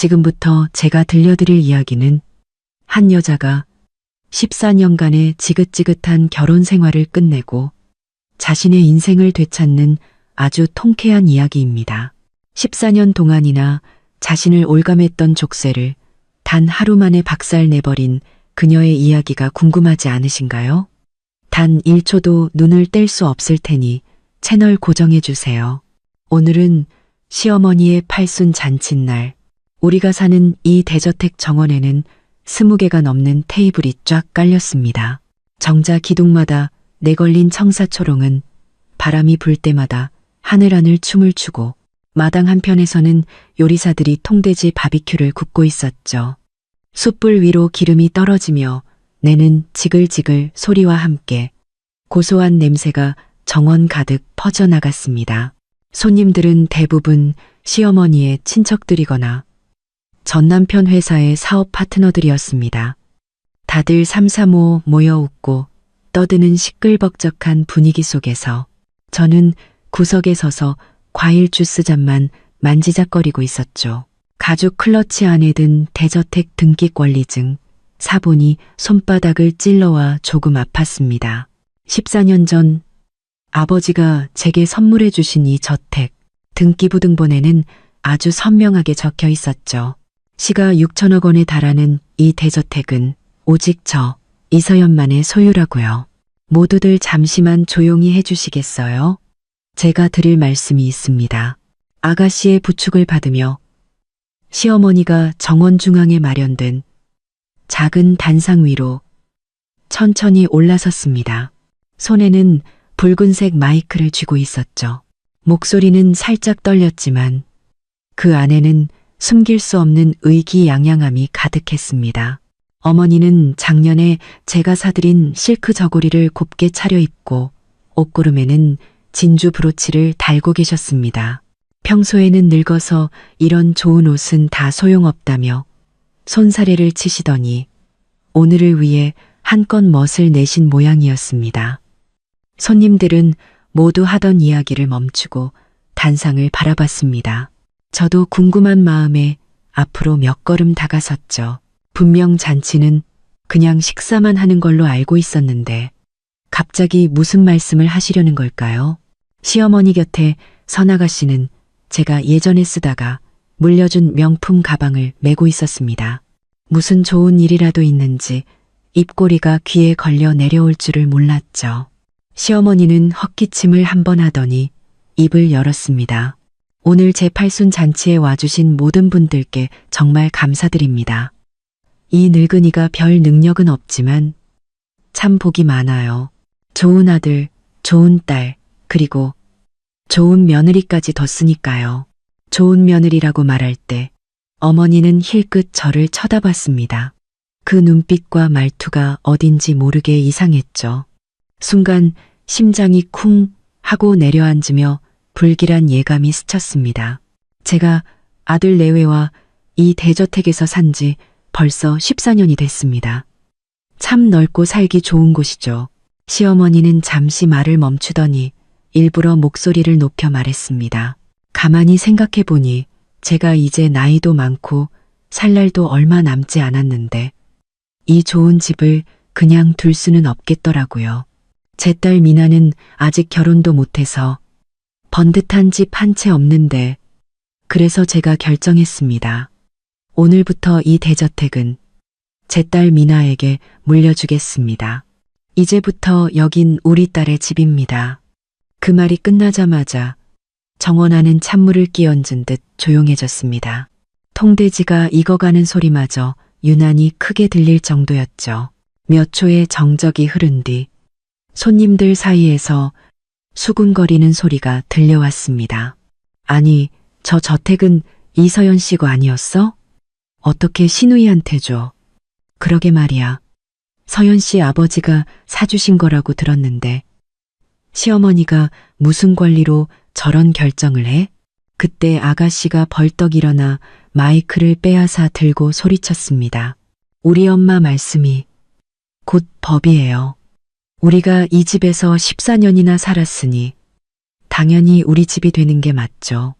지금부터 제가 들려드릴 이야기는 한 여자가 14년간의 지긋지긋한 결혼 생활을 끝내고 자신의 인생을 되찾는 아주 통쾌한 이야기입니다. 14년 동안이나 자신을 올감했던 족쇄를 단 하루 만에 박살내버린 그녀의 이야기가 궁금하지 않으신가요? 단 1초도 눈을 뗄 수 없을 테니 채널 고정해주세요. 오늘은 시어머니의 팔순 잔칫날, 우리가 사는 이 대저택 정원에는 20개가 넘는 테이블이 쫙 깔렸습니다. 정자 기둥마다 내걸린 청사초롱은 바람이 불 때마다 하늘하늘 춤을 추고 마당 한편에서는 요리사들이 통돼지 바비큐를 굽고 있었죠. 숯불 위로 기름이 떨어지며 내는 지글지글 소리와 함께 고소한 냄새가 정원 가득 퍼져나갔습니다. 손님들은 대부분 시어머니의 친척들이거나 전 남편 회사의 사업 파트너들이었습니다. 다들 삼삼오오 모여 웃고 떠드는 시끌벅적한 분위기 속에서 저는 구석에 서서 과일 주스 잔만 만지작거리고 있었죠. 가죽 클러치 안에 든 대저택 등기 권리증, 사본이 손바닥을 찔러와 조금 아팠습니다. 14년 전 아버지가 제게 선물해 주신 이 저택, 등기부등본에는 아주 선명하게 적혀 있었죠. 시가 6천억 원에 달하는 이 대저택은 오직 저 이서연만의 소유라고요. 모두들 잠시만 조용히 해주시겠어요? 제가 드릴 말씀이 있습니다. 아가씨의 부축을 받으며 시어머니가 정원 중앙에 마련된 작은 단상 위로 천천히 올라섰습니다. 손에는 붉은색 마이크를 쥐고 있었죠. 목소리는 살짝 떨렸지만 그 안에는 숨길 수 없는 의기양양함이 가득했습니다. 어머니는 작년에 제가 사드린 실크 저고리를 곱게 차려입고 옷고름에는 진주 브로치를 달고 계셨습니다. 평소에는 늙어서 이런 좋은 옷은 다 소용없다며 손사래를 치시더니 오늘을 위해 한껏 멋을 내신 모양이었습니다. 손님들은 모두 하던 이야기를 멈추고 단상을 바라봤습니다. 저도 궁금한 마음에 앞으로 몇 걸음 다가섰죠. 분명 잔치는 그냥 식사만 하는 걸로 알고 있었는데 갑자기 무슨 말씀을 하시려는 걸까요? 시어머니 곁에 선아가씨는 제가 예전에 쓰다가 물려준 명품 가방을 메고 있었습니다. 무슨 좋은 일이라도 있는지 입꼬리가 귀에 걸려 내려올 줄을 몰랐죠. 시어머니는 헛기침을 한 번 하더니 입을 열었습니다. 오늘 제 팔순 잔치에 와주신 모든 분들께 정말 감사드립니다. 이 늙은이가 별 능력은 없지만 참 복이 많아요. 좋은 아들, 좋은 딸, 그리고 좋은 며느리까지 뒀으니까요. 좋은 며느리라고 말할 때 어머니는 힐끗 저를 쳐다봤습니다. 그 눈빛과 말투가 어딘지 모르게 이상했죠. 순간 심장이 쿵 하고 내려앉으며 불길한 예감이 스쳤습니다. 제가 아들 내외와 이 대저택에서 산 지 벌써 14년이 됐습니다. 참 넓고 살기 좋은 곳이죠. 시어머니는 잠시 말을 멈추더니 일부러 목소리를 높여 말했습니다. 가만히 생각해 보니 제가 이제 나이도 많고 살 날도 얼마 남지 않았는데 이 좋은 집을 그냥 둘 수는 없겠더라고요. 제 딸 미나는 아직 결혼도 못해서 번듯한 집 한 채 없는데 그래서 제가 결정했습니다. 오늘부터 이 대저택은 제 딸 미나에게 물려주겠습니다. 이제부터 여긴 우리 딸의 집입니다. 그 말이 끝나자마자 정원 안은 찬물을 끼얹은 듯 조용해졌습니다. 통돼지가 익어가는 소리마저 유난히 크게 들릴 정도였죠. 몇 초의 정적이 흐른 뒤 손님들 사이에서 수군거리는 소리가 들려왔습니다. 아니, 저 저택은 이서연 씨 거 아니었어? 어떻게 시누이한테 줘? 그러게 말이야. 서연 씨 아버지가 사주신 거라고 들었는데 시어머니가 무슨 권리로 저런 결정을 해? 그때 아가씨가 벌떡 일어나 마이크를 빼앗아 들고 소리쳤습니다. 우리 엄마 말씀이 곧 법이에요. 우리가 이 집에서 14년이나 살았으니 당연히 우리 집이 되는 게 맞죠.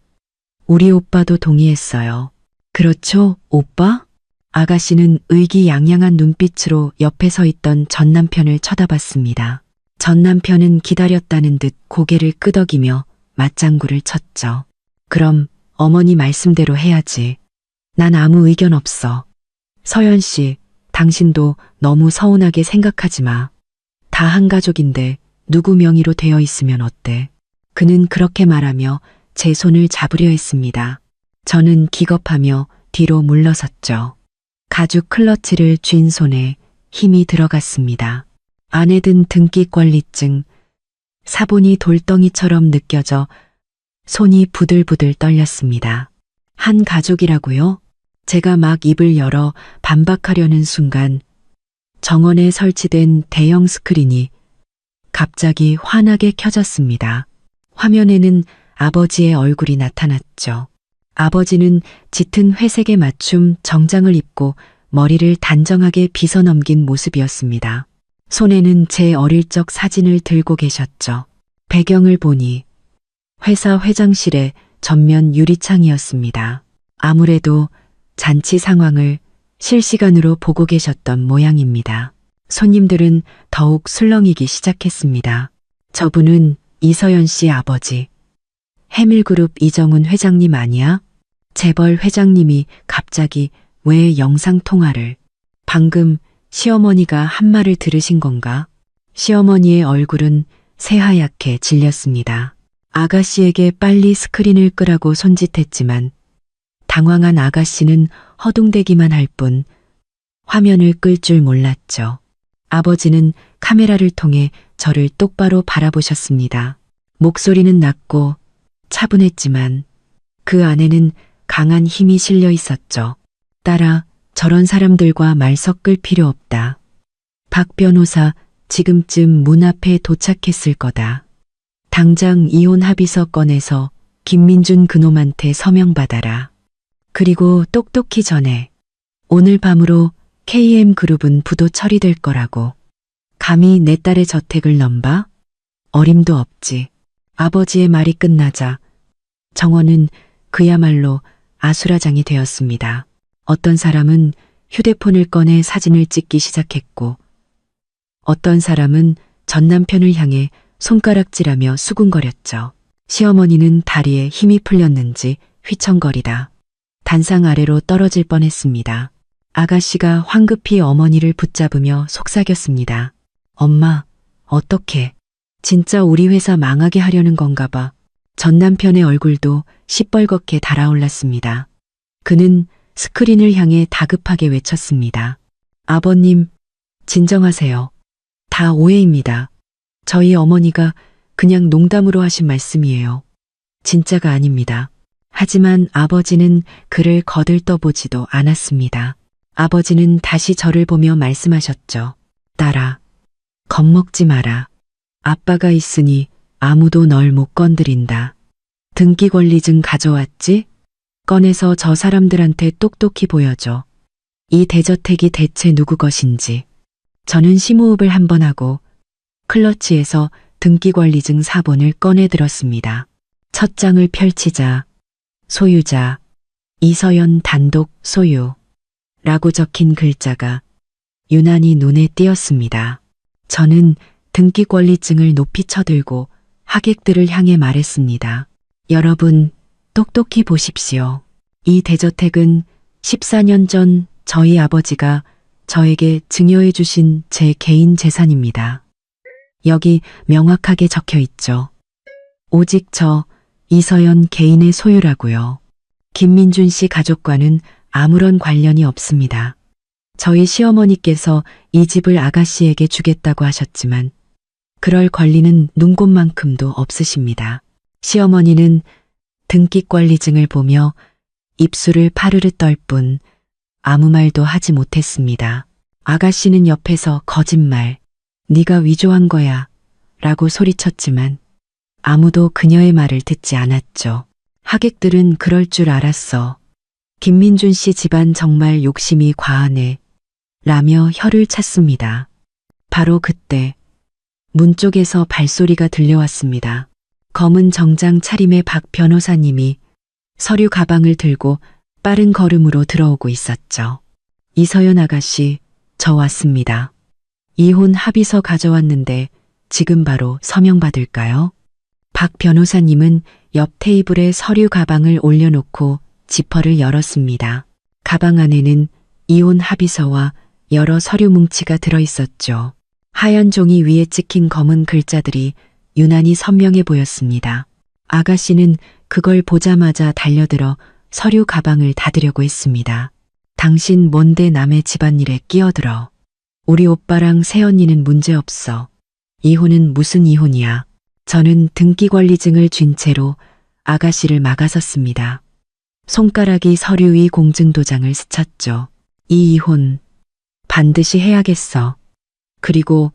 우리 오빠도 동의했어요. 그렇죠, 오빠? 아가씨는 의기양양한 눈빛으로 옆에 서 있던 전 남편을 쳐다봤습니다. 전 남편은 기다렸다는 듯 고개를 끄덕이며 맞장구를 쳤죠. 그럼 어머니 말씀대로 해야지. 난 아무 의견 없어. 서연 씨, 당신도 너무 서운하게 생각하지 마. 다 한 가족인데 누구 명의로 되어 있으면 어때? 그는 그렇게 말하며 제 손을 잡으려 했습니다. 저는 기겁하며 뒤로 물러섰죠. 가죽 클러치를 쥔 손에 힘이 들어갔습니다. 안에 든 등기권리증, 사본이 돌덩이처럼 느껴져 손이 부들부들 떨렸습니다. 한 가족이라고요? 제가 막 입을 열어 반박하려는 순간 정원에 설치된 대형 스크린이 갑자기 환하게 켜졌습니다. 화면에는 아버지의 얼굴이 나타났죠. 아버지는 짙은 회색의 맞춤 정장을 입고 머리를 단정하게 빗어넘긴 모습이었습니다. 손에는 제 어릴 적 사진을 들고 계셨죠. 배경을 보니 회사 회장실의 전면 유리창이었습니다. 아무래도 잔치 상황을 실시간으로 보고 계셨던 모양입니다. 손님들은 더욱 술렁이기 시작했습니다. 저분은 이서연 씨 아버지. 해밀그룹 이정훈 회장님 아니야? 재벌 회장님이 갑자기 왜 영상통화를? 방금 시어머니가 한 말을 들으신 건가? 시어머니의 얼굴은 새하얗게 질렸습니다. 아가씨에게 빨리 스크린을 끄라고 손짓했지만 당황한 아가씨는 허둥대기만 할 뿐 화면을 끌 줄 몰랐죠. 아버지는 카메라를 통해 저를 똑바로 바라보셨습니다. 목소리는 낮고 차분했지만 그 안에는 강한 힘이 실려 있었죠. 딸아, 저런 사람들과 말 섞을 필요 없다. 박 변호사 지금쯤 문 앞에 도착했을 거다. 당장 이혼 합의서 꺼내서 김민준 그놈한테 서명받아라. 그리고 똑똑히 전해. 오늘 밤으로 KM그룹은 부도 처리될 거라고. 감히 내 딸의 저택을 넘봐? 어림도 없지. 아버지의 말이 끝나자 정원은 그야말로 아수라장이 되었습니다. 어떤 사람은 휴대폰을 꺼내 사진을 찍기 시작했고 어떤 사람은 전 남편을 향해 손가락질하며 수군거렸죠. 시어머니는 다리에 힘이 풀렸는지 휘청거리다 단상 아래로 떨어질 뻔했습니다. 아가씨가 황급히 어머니를 붙잡으며 속삭였습니다. 엄마, 어떡해. 진짜 우리 회사 망하게 하려는 건가 봐. 전 남편의 얼굴도 시뻘겋게 달아올랐습니다. 그는 스크린을 향해 다급하게 외쳤습니다. 아버님, 진정하세요. 다 오해입니다. 저희 어머니가 그냥 농담으로 하신 말씀이에요. 진짜가 아닙니다. 하지만 아버지는 그를 거들떠보지도 않았습니다. 아버지는 다시 저를 보며 말씀하셨죠. 딸아, 겁먹지 마라. 아빠가 있으니 아무도 널 못 건드린다. 등기권리증 가져왔지? 꺼내서 저 사람들한테 똑똑히 보여줘. 이 대저택이 대체 누구 것인지. 저는 심호흡을 한번 하고 클러치에서 등기권리증 사본을 꺼내 들었습니다. 첫 장을 펼치자 소유자 이서연 단독 소유 라고 적힌 글자가 유난히 눈에 띄었습니다. 저는 등기권리증을 높이 쳐들고 하객들을 향해 말했습니다. 여러분, 똑똑히 보십시오. 이 대저택은 14년 전 저희 아버지가 저에게 증여해 주신 제 개인 재산입니다. 여기 명확하게 적혀 있죠. 오직 저 이서연 개인의 소유라고요. 김민준 씨 가족과는 아무런 관련이 없습니다. 저희 시어머니께서 이 집을 아가씨에게 주겠다고 하셨지만 그럴 권리는 눈곱만큼도 없으십니다. 시어머니는 등기권리증을 보며 입술을 파르르 떨 뿐 아무 말도 하지 못했습니다. 아가씨는 옆에서 거짓말, 네가 위조한 거야 라고 소리쳤지만 아무도 그녀의 말을 듣지 않았죠. 하객들은 그럴 줄 알았어. 김민준 씨 집안 정말 욕심이 과하네 라며 혀를 찼습니다. 바로 그때 문 쪽에서 발소리가 들려왔습니다. 검은 정장 차림의 박 변호사님이 서류 가방을 들고 빠른 걸음으로 들어오고 있었죠. 이서연 아가씨, 저 왔습니다. 이혼 합의서 가져왔는데 지금 바로 서명 받을까요? 박 변호사님은 옆 테이블에 서류 가방을 올려놓고 지퍼를 열었습니다. 가방 안에는 이혼 합의서와 여러 서류 뭉치가 들어있었죠. 하얀 종이 위에 찍힌 검은 글자들이 유난히 선명해 보였습니다. 아가씨는 그걸 보자마자 달려들어 서류 가방을 닫으려고 했습니다. 당신 뭔데 남의 집안일에 끼어들어. 우리 오빠랑 새언니는 문제없어. 이혼은 무슨 이혼이야. 저는 등기관리증을 쥔 채로 아가씨를 막아섰습니다. 손가락이 서류 위 공증도장을 스쳤죠. 이 이혼 반드시 해야겠어. 그리고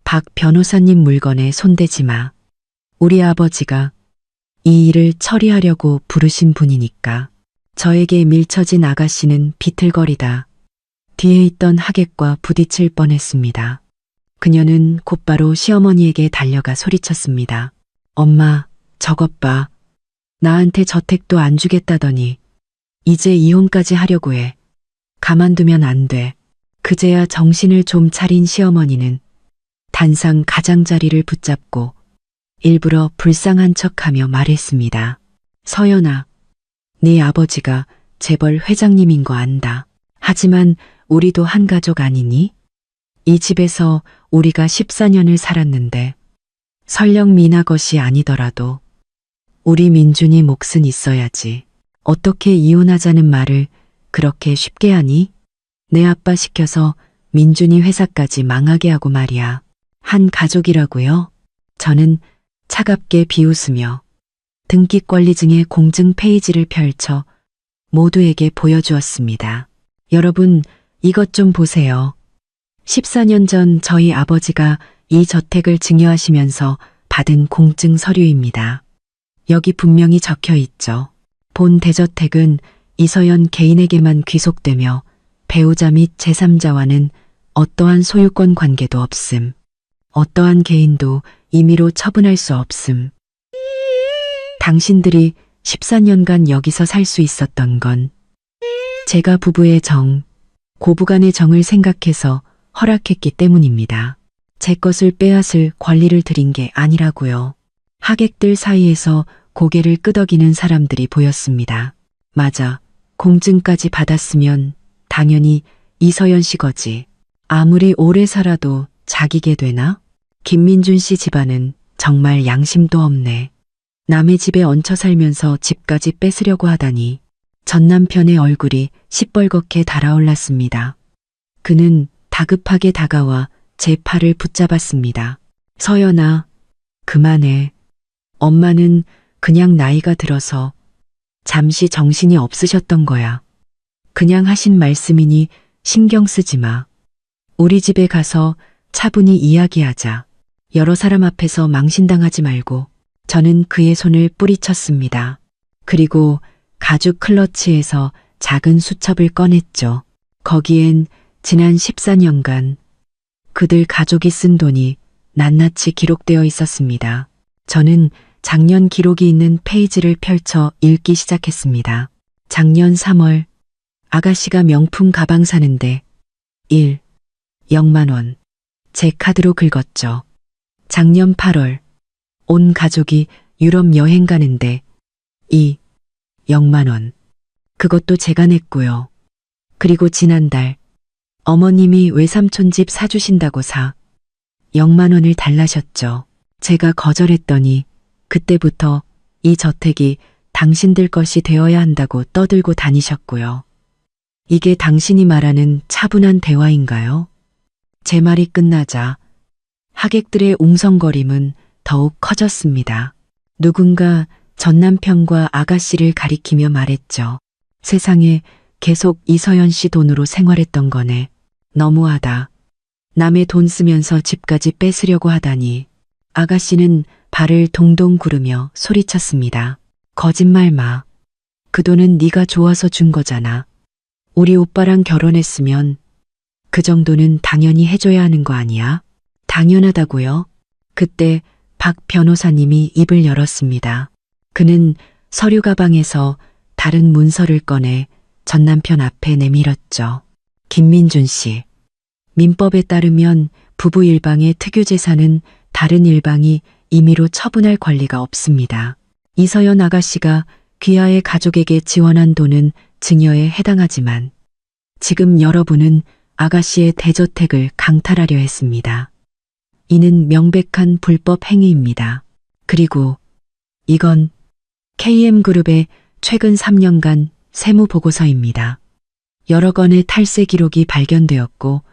박 변호사님 물건에 손대지 마. 우리 아버지가 이 일을 처리하려고 부르신 분이니까. 저에게 밀쳐진 아가씨는 비틀거리다 뒤에 있던 하객과 부딪힐 뻔했습니다. 그녀는 곧바로 시어머니에게 달려가 소리쳤습니다. 엄마, 저것 봐. 나한테 저택도 안 주겠다더니 이제 이혼까지 하려고 해. 가만두면 안 돼. 그제야 정신을 좀 차린 시어머니는 단상 가장자리를 붙잡고 일부러 불쌍한 척하며 말했습니다. 서연아, 네 아버지가 재벌 회장님인 거 안다. 하지만 우리도 한 가족 아니니? 이 집에서 우리가 14년을 살았는데 설령 미나 것이 아니더라도 우리 민준이 몫은 있어야지. 어떻게 이혼하자는 말을 그렇게 쉽게 하니? 내 아빠 시켜서 민준이 회사까지 망하게 하고 말이야. 한 가족이라고요? 저는 차갑게 비웃으며 등기권리증의 공증 페이지를 펼쳐 모두에게 보여주었습니다. 여러분, 이것 좀 보세요. 14년 전 저희 아버지가 이 저택을 증여하시면서 받은 공증 서류입니다. 여기 분명히 적혀 있죠. 본 대저택은 이서연 개인에게만 귀속되며 배우자 및 제3자와는 어떠한 소유권 관계도 없음. 어떠한 개인도 임의로 처분할 수 없음. 당신들이 14년간 여기서 살 수 있었던 건 제가 부부의 정, 고부간의 정을 생각해서 허락했기 때문입니다. 제 것을 빼앗을 권리를 드린 게 아니라고요. 하객들 사이에서 고개를 끄덕이는 사람들이 보였습니다. 맞아. 공증까지 받았으면 당연히 이서연 씨 거지. 아무리 오래 살아도 자기게 되나? 김민준 씨 집안은 정말 양심도 없네. 남의 집에 얹혀 살면서 집까지 뺏으려고 하다니. 전 남편의 얼굴이 시뻘겋게 달아올랐습니다. 그는 다급하게 다가와 제 팔을 붙잡았습니다. 서연아, 그만해. 엄마는 그냥 나이가 들어서 잠시 정신이 없으셨던 거야. 그냥 하신 말씀이니 신경 쓰지 마. 우리 집에 가서 차분히 이야기하자. 여러 사람 앞에서 망신당하지 말고. 저는 그의 손을 뿌리쳤습니다. 그리고 가죽 클러치에서 작은 수첩을 꺼냈죠. 거기엔 지난 14년간 그들 가족이 쓴 돈이 낱낱이 기록되어 있었습니다. 저는 작년 기록이 있는 페이지를 펼쳐 읽기 시작했습니다. 작년 3월 아가씨가 명품 가방 사는데 1. 0만 원. 제 카드로 긁었죠. 작년 8월 온 가족이 유럽 여행 가는데 2. 0만 원. 그것도 제가 냈고요. 그리고 지난달 어머님이 외삼촌 집 사주신다고 0만 원을 달라셨죠. 제가 거절했더니 그때부터 이 저택이 당신들 것이 되어야 한다고 떠들고 다니셨고요. 이게 당신이 말하는 차분한 대화인가요? 제 말이 끝나자 하객들의 웅성거림은 더욱 커졌습니다. 누군가 전 남편과 아가씨를 가리키며 말했죠. 세상에 계속 이서연 씨 돈으로 생활했던 거네. 너무하다. 남의 돈 쓰면서 집까지 뺏으려고 하다니. 아가씨는 발을 동동 구르며 소리쳤습니다. 거짓말 마. 그 돈은 네가 좋아서 준 거잖아. 우리 오빠랑 결혼했으면 그 정도는 당연히 해줘야 하는 거 아니야? 당연하다고요? 그때 박 변호사님이 입을 열었습니다. 그는 서류 가방에서 다른 문서를 꺼내 전 남편 앞에 내밀었죠. 김민준 씨. 민법에 따르면 부부 일방의 특유 재산은 다른 일방이 임의로 처분할 권리가 없습니다. 이서연 아가씨가 귀하의 가족에게 지원한 돈은 증여에 해당하지만 지금 여러분은 아가씨의 대저택을 강탈하려 했습니다. 이는 명백한 불법 행위입니다. 그리고 이건 KM그룹의 최근 3년간 세무보고서입니다. 여러 건의 탈세 기록이 발견되었고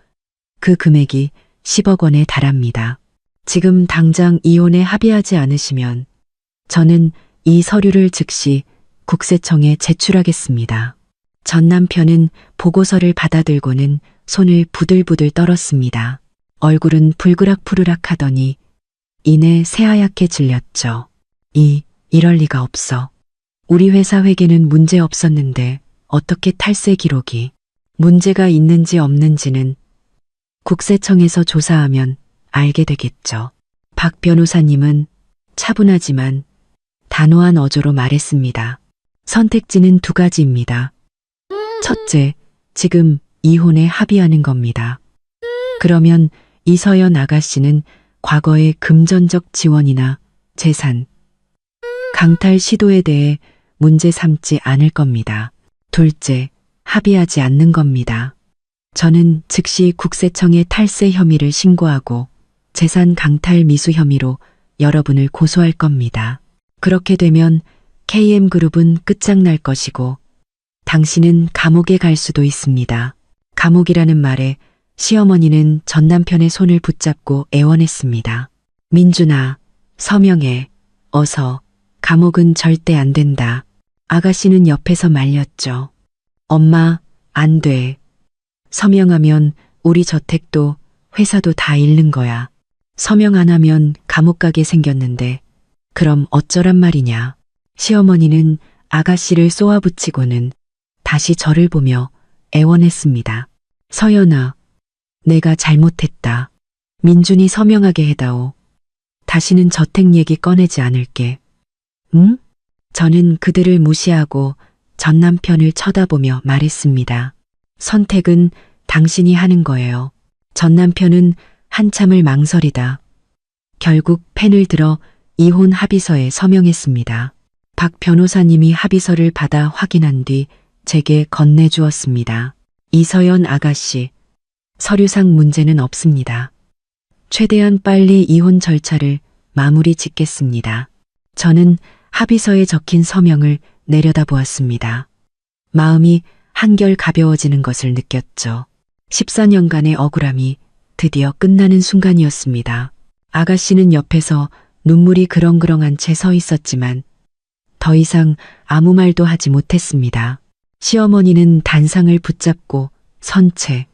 그 금액이 10억 원에 달합니다. 지금 당장 이혼에 합의하지 않으시면 저는 이 서류를 즉시 국세청에 제출하겠습니다. 전 남편은 보고서를 받아들고는 손을 부들부들 떨었습니다. 얼굴은 불그락푸르락 하더니 이내 새하얗게 질렸죠. 이럴 리가 없어. 우리 회사 회계는 문제 없었는데 어떻게 탈세 기록이 문제가 있는지 없는지는 국세청에서 조사하면 알게 되겠죠. 박 변호사님은 차분하지만 단호한 어조로 말했습니다. 선택지는 두 가지입니다. 첫째, 지금 이혼에 합의하는 겁니다. 그러면 이서연 아가씨는 과거의 금전적 지원이나 재산, 강탈 시도에 대해 문제 삼지 않을 겁니다. 둘째, 합의하지 않는 겁니다. 저는 즉시 국세청에 탈세 혐의를 신고하고 재산 강탈 미수 혐의로 여러분을 고소할 겁니다. 그렇게 되면 KM그룹은 끝장날 것이고 당신은 감옥에 갈 수도 있습니다. 감옥이라는 말에 시어머니는 전 남편의 손을 붙잡고 애원했습니다. 민준아, 서명해. 어서. 감옥은 절대 안 된다. 아가씨는 옆에서 말렸죠. 엄마, 안 돼. 서명하면 우리 저택도 회사도 다 잃는 거야. 서명 안 하면 감옥 가게 생겼는데 그럼 어쩌란 말이냐. 시어머니는 아가씨를 쏘아붙이고는 다시 저를 보며 애원했습니다. 서연아, 내가 잘못했다. 민준이 서명하게 해다오. 다시는 저택 얘기 꺼내지 않을게. 응? 저는 그들을 무시하고 전 남편을 쳐다보며 말했습니다. 선택은 당신이 하는 거예요. 전 남편은 한참을 망설이다 결국 펜을 들어 이혼 합의서에 서명했습니다. 박 변호사님이 합의서를 받아 확인한 뒤 제게 건네주었습니다. 이서연 아가씨, 서류상 문제는 없습니다. 최대한 빨리 이혼 절차를 마무리 짓겠습니다. 저는 합의서에 적힌 서명을 내려다보았습니다. 마음이 한결 가벼워지는 것을 느꼈죠. 14년간의 억울함이 드디어 끝나는 순간이었습니다. 아가씨는 옆에서 눈물이 그렁그렁한 채 서 있었지만 더 이상 아무 말도 하지 못했습니다. 시어머니는 단상을 붙잡고 선 채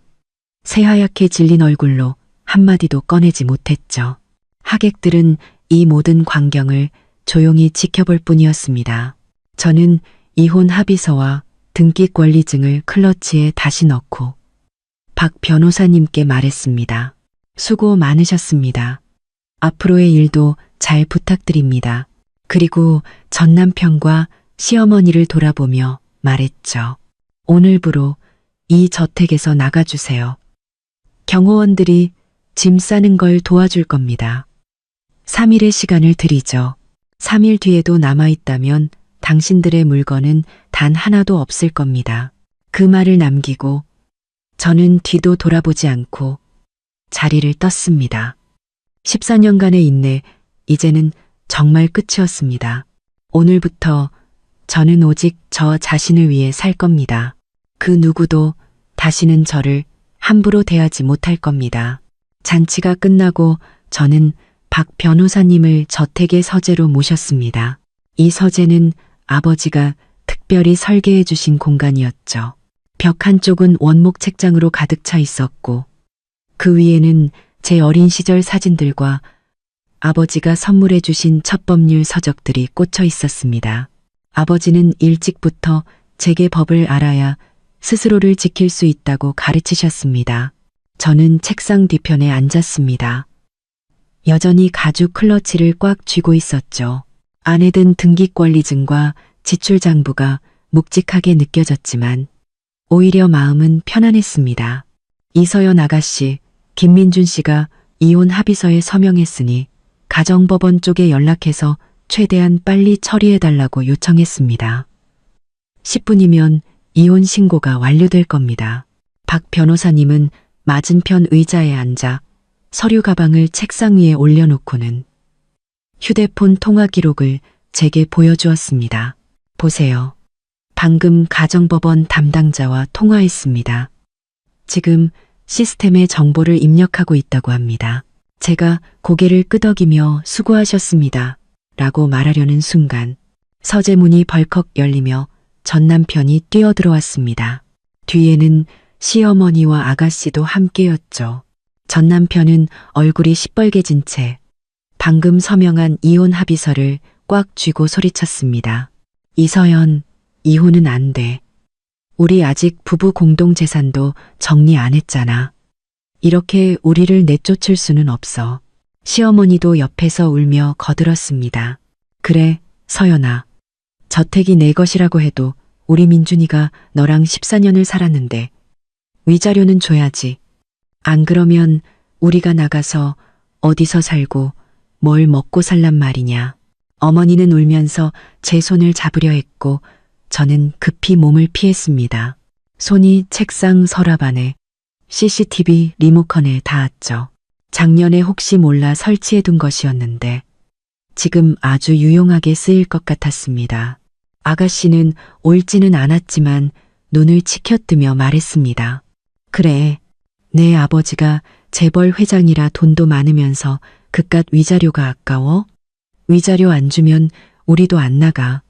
새하얗게 질린 얼굴로 한마디도 꺼내지 못했죠. 하객들은 이 모든 광경을 조용히 지켜볼 뿐이었습니다. 저는 이혼 합의서와 등기권리증을 클러치에 다시 넣고 박 변호사님께 말했습니다. 수고 많으셨습니다. 앞으로의 일도 잘 부탁드립니다. 그리고 전 남편과 시어머니를 돌아보며 말했죠. 오늘부로 이 저택에서 나가주세요. 경호원들이 짐 싸는 걸 도와줄 겁니다. 3일의 시간을 드리죠. 3일 뒤에도 남아있다면 당신들의 물건은 단 하나도 없을 겁니다. 그 말을 남기고 저는 뒤도 돌아보지 않고 자리를 떴습니다. 14년간의 인내, 이제는 정말 끝이었습니다. 오늘부터 저는 오직 저 자신을 위해 살 겁니다. 그 누구도 다시는 저를 함부로 대하지 못할 겁니다. 잔치가 끝나고 저는 박 변호사님을 저택의 서재로 모셨습니다. 이 서재는 아버지가 특별히 설계해 주신 공간이었죠. 벽 한쪽은 원목 책장으로 가득 차 있었고 그 위에는 제 어린 시절 사진들과 아버지가 선물해 주신 첩법률 서적들이 꽂혀 있었습니다. 아버지는 일찍부터 제게 법을 알아야 스스로를 지킬 수 있다고 가르치셨습니다. 저는 책상 뒤편에 앉았습니다. 여전히 가죽 클러치를 꽉 쥐고 있었죠. 안에 든 등기권리증과 지출장부가 묵직하게 느껴졌지만 오히려 마음은 편안했습니다. 이서연 아가씨, 김민준 씨가 이혼 합의서에 서명했으니 가정법원 쪽에 연락해서 최대한 빨리 처리해달라고 요청했습니다. 10분이면 이혼 신고가 완료될 겁니다. 박 변호사님은 맞은편 의자에 앉아 서류 가방을 책상 위에 올려놓고는 휴대폰 통화 기록을 제게 보여주었습니다. 보세요. 방금 가정법원 담당자와 통화했습니다. 지금 시스템에 정보를 입력하고 있다고 합니다. 제가 고개를 끄덕이며 수고하셨습니다. 라고 말하려는 순간 서재문이 벌컥 열리며 전 남편이 뛰어들어왔습니다. 뒤에는 시어머니와 아가씨도 함께였죠. 전 남편은 얼굴이 시뻘개진 채 방금 서명한 이혼 합의서를 꽉 쥐고 소리쳤습니다. 이서연, 이혼은 안 돼. 우리 아직 부부 공동 재산도 정리 안 했잖아. 이렇게 우리를 내쫓을 수는 없어. 시어머니도 옆에서 울며 거들었습니다. 그래, 서연아. 저택이 내 것이라고 해도 우리 민준이가 너랑 14년을 살았는데 위자료는 줘야지. 안 그러면 우리가 나가서 어디서 살고 뭘 먹고 살란 말이냐. 어머니는 울면서 제 손을 잡으려 했고 저는 급히 몸을 피했습니다. 손이 책상 서랍 안에 CCTV 리모컨에 닿았죠. 작년에 혹시 몰라 설치해둔 것이었는데 지금 아주 유용하게 쓰일 것 같았습니다. 아가씨는 옳지는 않았지만 눈을 치켜뜨며 말했습니다. 그래, 내 아버지가 재벌 회장이라 돈도 많으면서 그깟 위자료가 아까워? 위자료 안 주면 우리도 안 나가.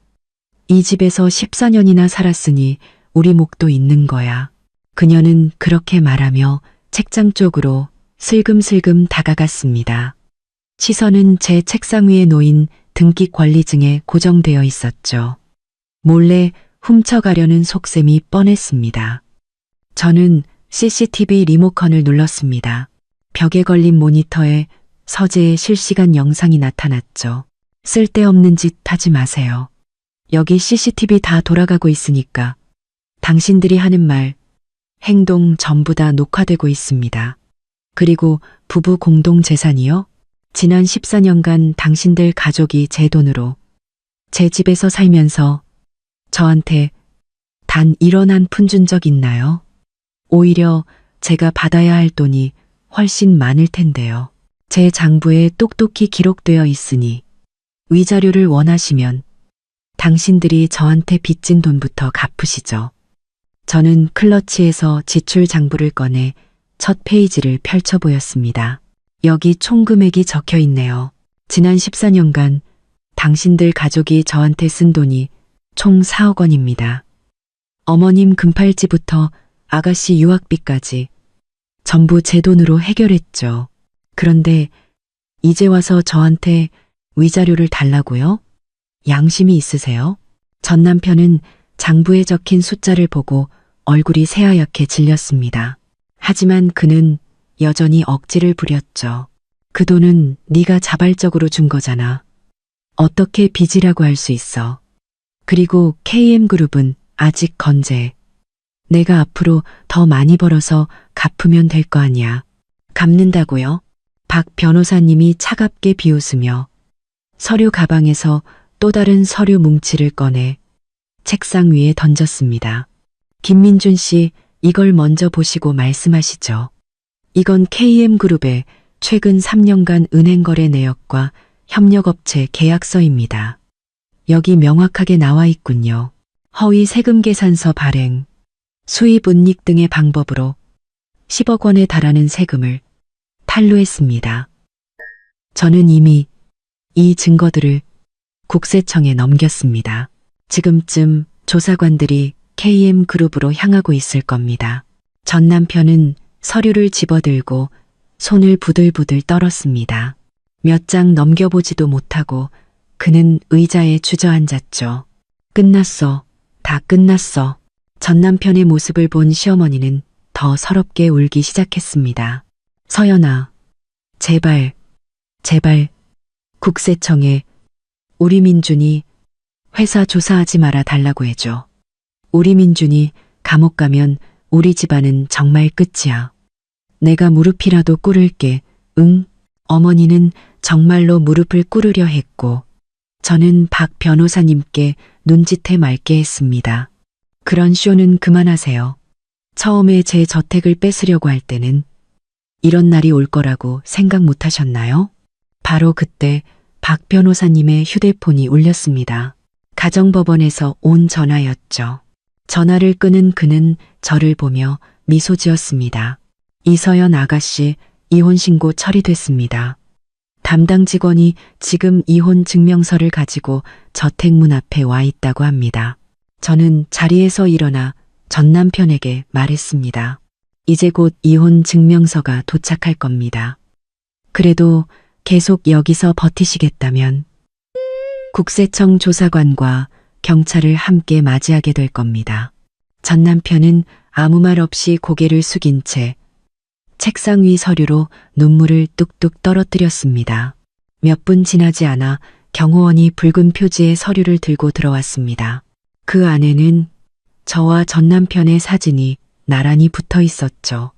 이 집에서 14년이나 살았으니 우리 목도 있는 거야. 그녀는 그렇게 말하며 책장 쪽으로 슬금슬금 다가갔습니다. 시선은 제 책상 위에 놓인 등기 권리증에 고정되어 있었죠. 몰래 훔쳐가려는 속셈이 뻔했습니다. 저는 CCTV 리모컨을 눌렀습니다. 벽에 걸린 모니터에 서재의 실시간 영상이 나타났죠. 쓸데없는 짓 하지 마세요. 여기 CCTV 다 돌아가고 있으니까 당신들이 하는 말, 행동 전부 다 녹화되고 있습니다. 그리고 부부 공동 재산이요? 지난 14년간 당신들 가족이 제 돈으로 제 집에서 살면서 저한테 단 1원 한 푼 준 적 있나요? 오히려 제가 받아야 할 돈이 훨씬 많을 텐데요. 제 장부에 똑똑히 기록되어 있으니 위자료를 원하시면 당신들이 저한테 빚진 돈부터 갚으시죠. 저는 클러치에서 지출 장부를 꺼내 첫 페이지를 펼쳐 보였습니다. 여기 총 금액이 적혀 있네요. 지난 14년간 당신들 가족이 저한테 쓴 돈이 총 4억 원입니다. 어머님 금팔찌부터 아가씨 유학비까지 전부 제 돈으로 해결했죠. 그런데 이제 와서 저한테 위자료를 달라고요? 양심이 있으세요? 전 남편은 장부에 적힌 숫자를 보고 얼굴이 새하얗게 질렸습니다. 하지만 그는 여전히 억지를 부렸죠. 그 돈은 네가 자발적으로 준 거잖아. 어떻게 빚이라고 할 수 있어. 그리고 KM그룹은 아직 건재. 내가 앞으로 더 많이 벌어서 갚으면 될 거 아니야. 갚는다고요? 박 변호사님이 차갑게 비웃으며 서류 가방에서 또 다른 서류 뭉치를 꺼내 책상 위에 던졌습니다. 김민준 씨, 이걸 먼저 보시고 말씀하시죠. 이건 KM그룹의 최근 3년간 은행 거래 내역과 협력업체 계약서입니다. 여기 명확하게 나와 있군요. 허위 세금 계산서 발행, 수입 은닉 등의 방법으로 10억 원에 달하는 세금을 탈루했습니다. 저는 이미 이 증거들을 국세청에 넘겼습니다. 지금쯤 조사관들이 KM그룹으로 향하고 있을 겁니다. 전 남편은 서류를 집어들고 손을 부들부들 떨었습니다. 몇 장 넘겨보지도 못하고 그는 의자에 주저앉았죠. 끝났어. 다 끝났어. 전 남편의 모습을 본 시어머니는 더 서럽게 울기 시작했습니다. 서연아, 제발, 제발, 국세청에 우리 민준이 회사 조사하지 말아 달라고 해줘. 우리 민준이 감옥 가면 우리 집안은 정말 끝이야. 내가 무릎이라도 꿇을게. 응? 어머니는 정말로 무릎을 꿇으려 했고 저는 박 변호사님께 눈짓해 말게 했습니다. 그런 쇼는 그만하세요. 처음에 제 저택을 뺏으려고 할 때는 이런 날이 올 거라고 생각 못 하셨나요? 바로 그때 박 변호사님의 휴대폰이 울렸습니다. 가정법원에서 온 전화였죠. 전화를 끄는 그는 저를 보며 미소 지었습니다. 이서연 아가씨, 이혼신고 처리됐습니다. 담당 직원이 지금 이혼 증명서를 가지고 저택 문 앞에 와 있다고 합니다. 저는 자리에서 일어나 전 남편에게 말했습니다. 이제 곧 이혼 증명서가 도착할 겁니다. 그래도 계속 여기서 버티시겠다면 국세청 조사관과 경찰을 함께 맞이하게 될 겁니다. 전 남편은 아무 말 없이 고개를 숙인 채 책상 위 서류로 눈물을 뚝뚝 떨어뜨렸습니다. 몇 분 지나지 않아 경호원이 붉은 표지의 서류를 들고 들어왔습니다. 그 안에는 저와 전 남편의 사진이 나란히 붙어 있었죠.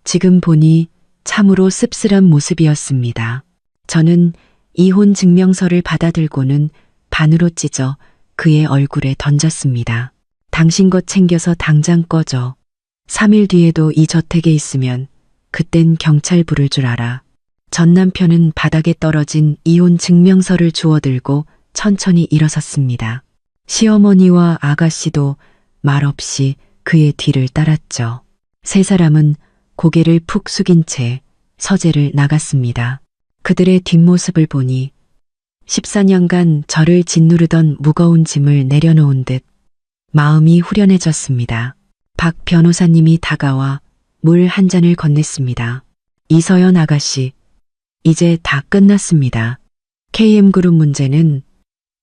지금 보니 참으로 씁쓸한 모습이었습니다. 저는 이혼 증명서를 받아들고는 반으로 찢어 그의 얼굴에 던졌습니다. 당신 것 챙겨서 당장 꺼져. 3일 뒤에도 이 저택에 있으면 그땐 경찰 부를 줄 알아. 전 남편은 바닥에 떨어진 이혼 증명서를 주워들고 천천히 일어섰습니다. 시어머니와 아가씨도 말없이 그의 뒤를 따랐죠. 세 사람은 고개를 푹 숙인 채 서재를 나갔습니다. 그들의 뒷모습을 보니 14년간 저를 짓누르던 무거운 짐을 내려놓은 듯 마음이 후련해졌습니다. 박 변호사님이 다가와 물 한 잔을 건넸습니다. 이서연 아가씨, 이제 다 끝났습니다. KM그룹 문제는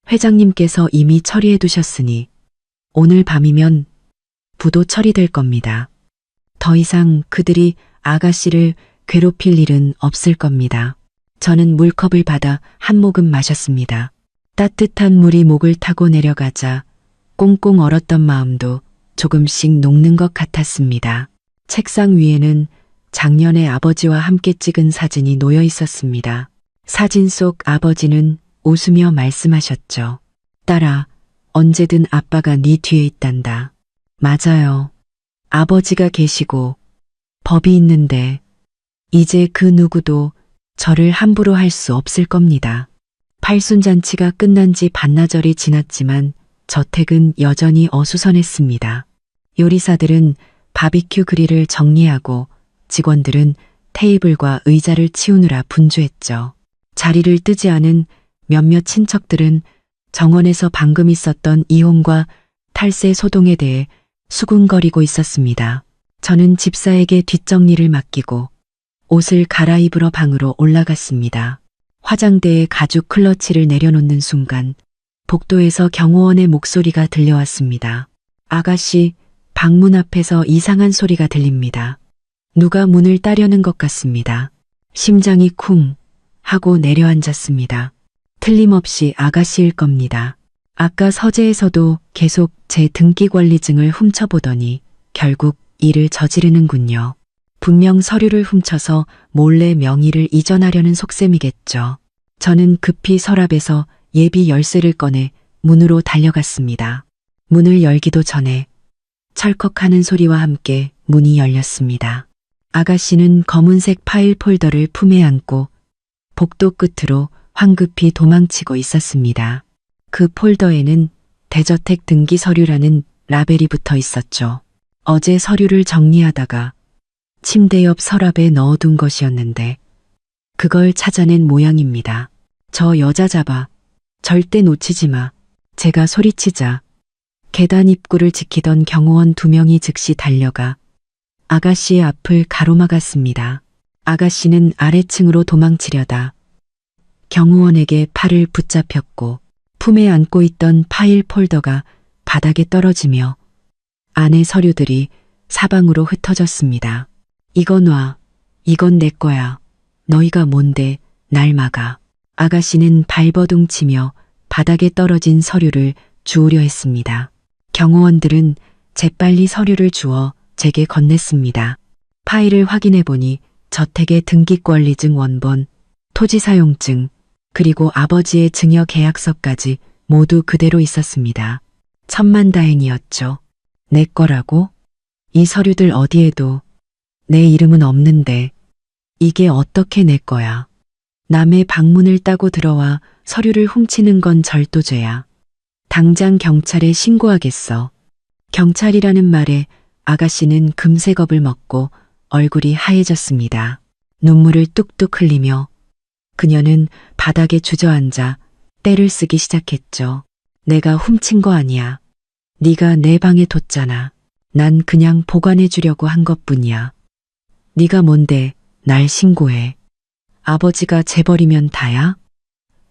회장님께서 이미 처리해 두셨으니 오늘 밤이면 부도 처리될 겁니다. 더 이상 그들이 아가씨를 괴롭힐 일은 없을 겁니다. 저는 물컵을 받아 한 모금 마셨습니다. 따뜻한 물이 목을 타고 내려가자 꽁꽁 얼었던 마음도 조금씩 녹는 것 같았습니다. 책상 위에는 작년에 아버지와 함께 찍은 사진이 놓여 있었습니다. 사진 속 아버지는 웃으며 말씀하셨죠. 딸아, 언제든 아빠가 네 뒤에 있단다. 맞아요. 아버지가 계시고 법이 있는데 이제 그 누구도 저를 함부로 할 수 없을 겁니다. 팔순잔치가 끝난 지 반나절이 지났지만 저택은 여전히 어수선했습니다. 요리사들은 바비큐 그릴을 정리하고 직원들은 테이블과 의자를 치우느라 분주했죠. 자리를 뜨지 않은 몇몇 친척들은 정원에서 방금 있었던 이혼과 탈세 소동에 대해 수군거리고 있었습니다. 저는 집사에게 뒷정리를 맡기고 옷을 갈아입으러 방으로 올라갔습니다. 화장대에 가죽 클러치를 내려놓는 순간 복도에서 경호원의 목소리가 들려왔습니다. 아가씨, 방문 앞에서 이상한 소리가 들립니다. 누가 문을 따려는 것 같습니다. 심장이 쿵 하고 내려앉았습니다. 틀림없이 아가씨일 겁니다. 아까 서재에서도 계속 제 등기관리증을 훔쳐보더니 결국 일을 저지르는군요. 분명 서류를 훔쳐서 몰래 명의를 이전하려는 속셈이겠죠. 저는 급히 서랍에서 예비 열쇠를 꺼내 문으로 달려갔습니다. 문을 열기도 전에 철컥하는 소리와 함께 문이 열렸습니다. 아가씨는 검은색 파일 폴더를 품에 안고 복도 끝으로 황급히 도망치고 있었습니다. 그 폴더에는 대저택 등기 서류라는 라벨이 붙어 있었죠. 어제 서류를 정리하다가 침대 옆 서랍에 넣어둔 것이었는데 그걸 찾아낸 모양입니다. 저 여자 잡아. 절대 놓치지 마. 제가 소리치자 계단 입구를 지키던 경호원 2명이 즉시 달려가 아가씨의 앞을 가로막았습니다. 아가씨는 아래층으로 도망치려다 경호원에게 팔을 붙잡혔고 품에 안고 있던 파일 폴더가 바닥에 떨어지며 안의 서류들이 사방으로 흩어졌습니다. 이건 놔. 이건 내 거야. 너희가 뭔데 날 막아. 아가씨는 발버둥치며 바닥에 떨어진 서류를 주우려 했습니다. 경호원들은 재빨리 서류를 주어 제게 건넸습니다. 파일을 확인해 보니 저택의 등기권리증 원본, 토지 사용증, 그리고 아버지의 증여 계약서까지 모두 그대로 있었습니다. 천만다행이었죠. 내 거라고? 이 서류들 어디에도 내 이름은 없는데 이게 어떻게 내 거야? 남의 방문을 따고 들어와 서류를 훔치는 건 절도죄야. 당장 경찰에 신고하겠어. 경찰이라는 말에 아가씨는 금세 겁을 먹고 얼굴이 하얘졌습니다. 눈물을 뚝뚝 흘리며 그녀는 바닥에 주저앉아 떼를 쓰기 시작했죠. 내가 훔친 거 아니야. 네가 내 방에 뒀잖아. 난 그냥 보관해 주려고 한 것뿐이야. 네가 뭔데 날 신고해. 아버지가 재벌이면 다야?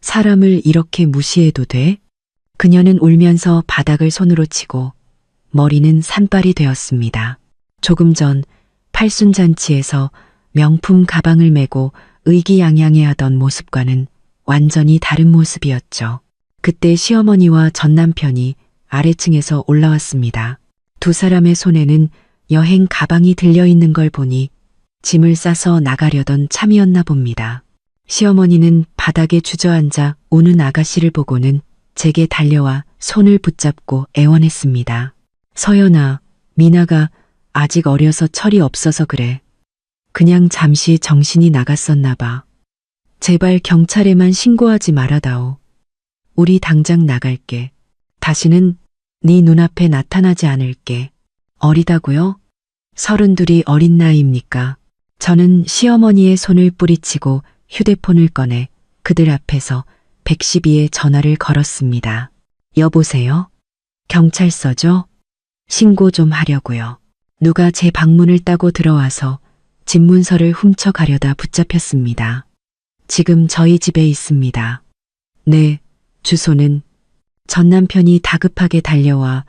사람을 이렇게 무시해도 돼? 그녀는 울면서 바닥을 손으로 치고 머리는 산발이 되었습니다. 조금 전 팔순잔치에서 명품 가방을 메고 의기양양해하던 모습과는 완전히 다른 모습이었죠. 그때 시어머니와 전남편이 아래층에서 올라왔습니다. 두 사람의 손에는 여행 가방이 들려있는 걸 보니 짐을 싸서 나가려던 참이었나 봅니다. 시어머니는 바닥에 주저앉아 우는 아가씨를 보고는 제게 달려와 손을 붙잡고 애원했습니다. 서연아, 미나가 아직 어려서 철이 없어서 그래. 그냥 잠시 정신이 나갔었나 봐. 제발 경찰에만 신고하지 말아다오. 우리 당장 나갈게. 다시는 네 눈앞에 나타나지 않을게. 어리다고요? 32이 어린 나이입니까? 저는 시어머니의 손을 뿌리치고 휴대폰을 꺼내 그들 앞에서 112에 전화를 걸었습니다. 여보세요? 경찰서죠? 신고 좀 하려고요. 누가 제 방문을 따고 들어와서 집 문서를 훔쳐가려다 붙잡혔습니다. 지금 저희 집에 있습니다. 네, 주소는. 전 남편이 다급하게 달려와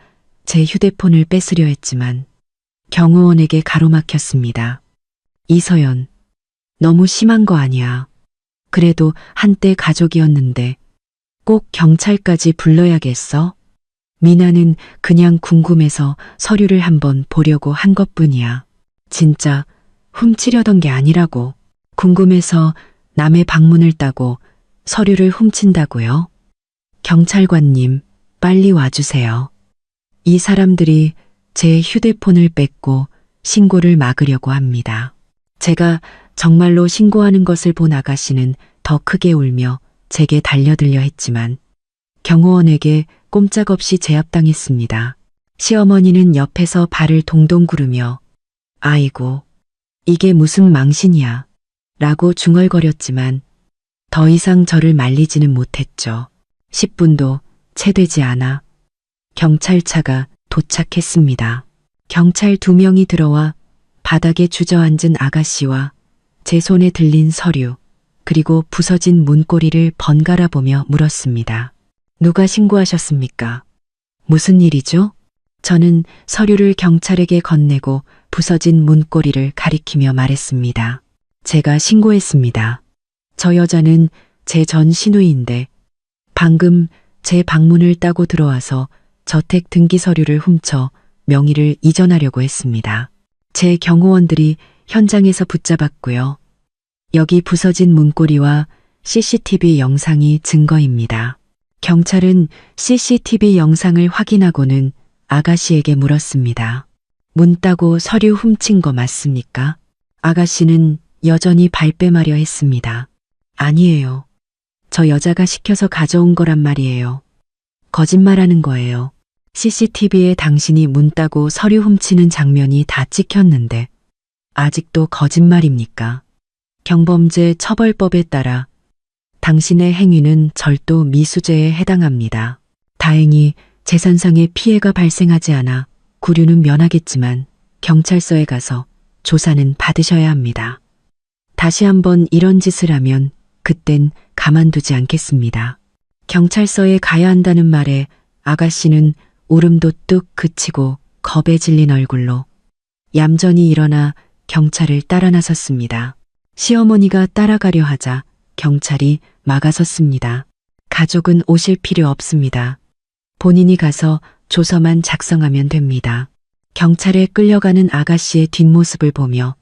제 휴대폰을 뺏으려 했지만 경호원에게 가로막혔습니다. 이서연, 너무 심한 거 아니야. 그래도 한때 가족이었는데 꼭 경찰까지 불러야겠어? 미나는 그냥 궁금해서 서류를 한번 보려고 한 것뿐이야. 진짜 훔치려던 게 아니라고. 궁금해서 남의 방문을 따고 서류를 훔친다고요? 경찰관님, 빨리 와주세요. 이 사람들이 제 휴대폰을 뺏고 신고를 막으려고 합니다. 제가 정말로 신고하는 것을 본 아가씨는 더 크게 울며 제게 달려들려 했지만 경호원에게 꼼짝없이 제압당했습니다. 시어머니는 옆에서 발을 동동 구르며 아이고, 이게 무슨 망신이야 라고 중얼거렸지만 더 이상 저를 말리지는 못했죠. 10분도 채 되지 않아 경찰차가 도착했습니다. 경찰 2명이 들어와 바닥에 주저앉은 아가씨와 제 손에 들린 서류, 그리고 부서진 문고리를 번갈아 보며 물었습니다. 누가 신고하셨습니까? 무슨 일이죠? 저는 서류를 경찰에게 건네고 부서진 문고리를 가리키며 말했습니다. 제가 신고했습니다. 저 여자는 제 전 시누이인데 방금 제 방문을 따고 들어와서 저택 등기 서류를 훔쳐 명의를 이전하려고 했습니다. 제 경호원들이 현장에서 붙잡았고요. 여기 부서진 문고리와 CCTV 영상이 증거입니다. 경찰은 CCTV 영상을 확인하고는 아가씨에게 물었습니다. 문 따고 서류 훔친 거 맞습니까? 아가씨는 여전히 발뺌하려 했습니다. 아니에요. 저 여자가 시켜서 가져온 거란 말이에요. 거짓말하는 거예요. CCTV에 당신이 문 따고 서류 훔치는 장면이 다 찍혔는데 아직도 거짓말입니까? 경범죄 처벌법에 따라 당신의 행위는 절도 미수죄에 해당합니다. 다행히 재산상의 피해가 발생하지 않아 구류는 면하겠지만 경찰서에 가서 조사는 받으셔야 합니다. 다시 한번 이런 짓을 하면 그땐 가만두지 않겠습니다. 경찰서에 가야 한다는 말에 아가씨는 울음도 뚝 그치고 겁에 질린 얼굴로 얌전히 일어나 경찰을 따라 나섰습니다. 시어머니가 따라가려 하자 경찰이 막아섰습니다. 가족은 오실 필요 없습니다. 본인이 가서 조서만 작성하면 됩니다. 경찰에 끌려가는 아가씨의 뒷모습을 보며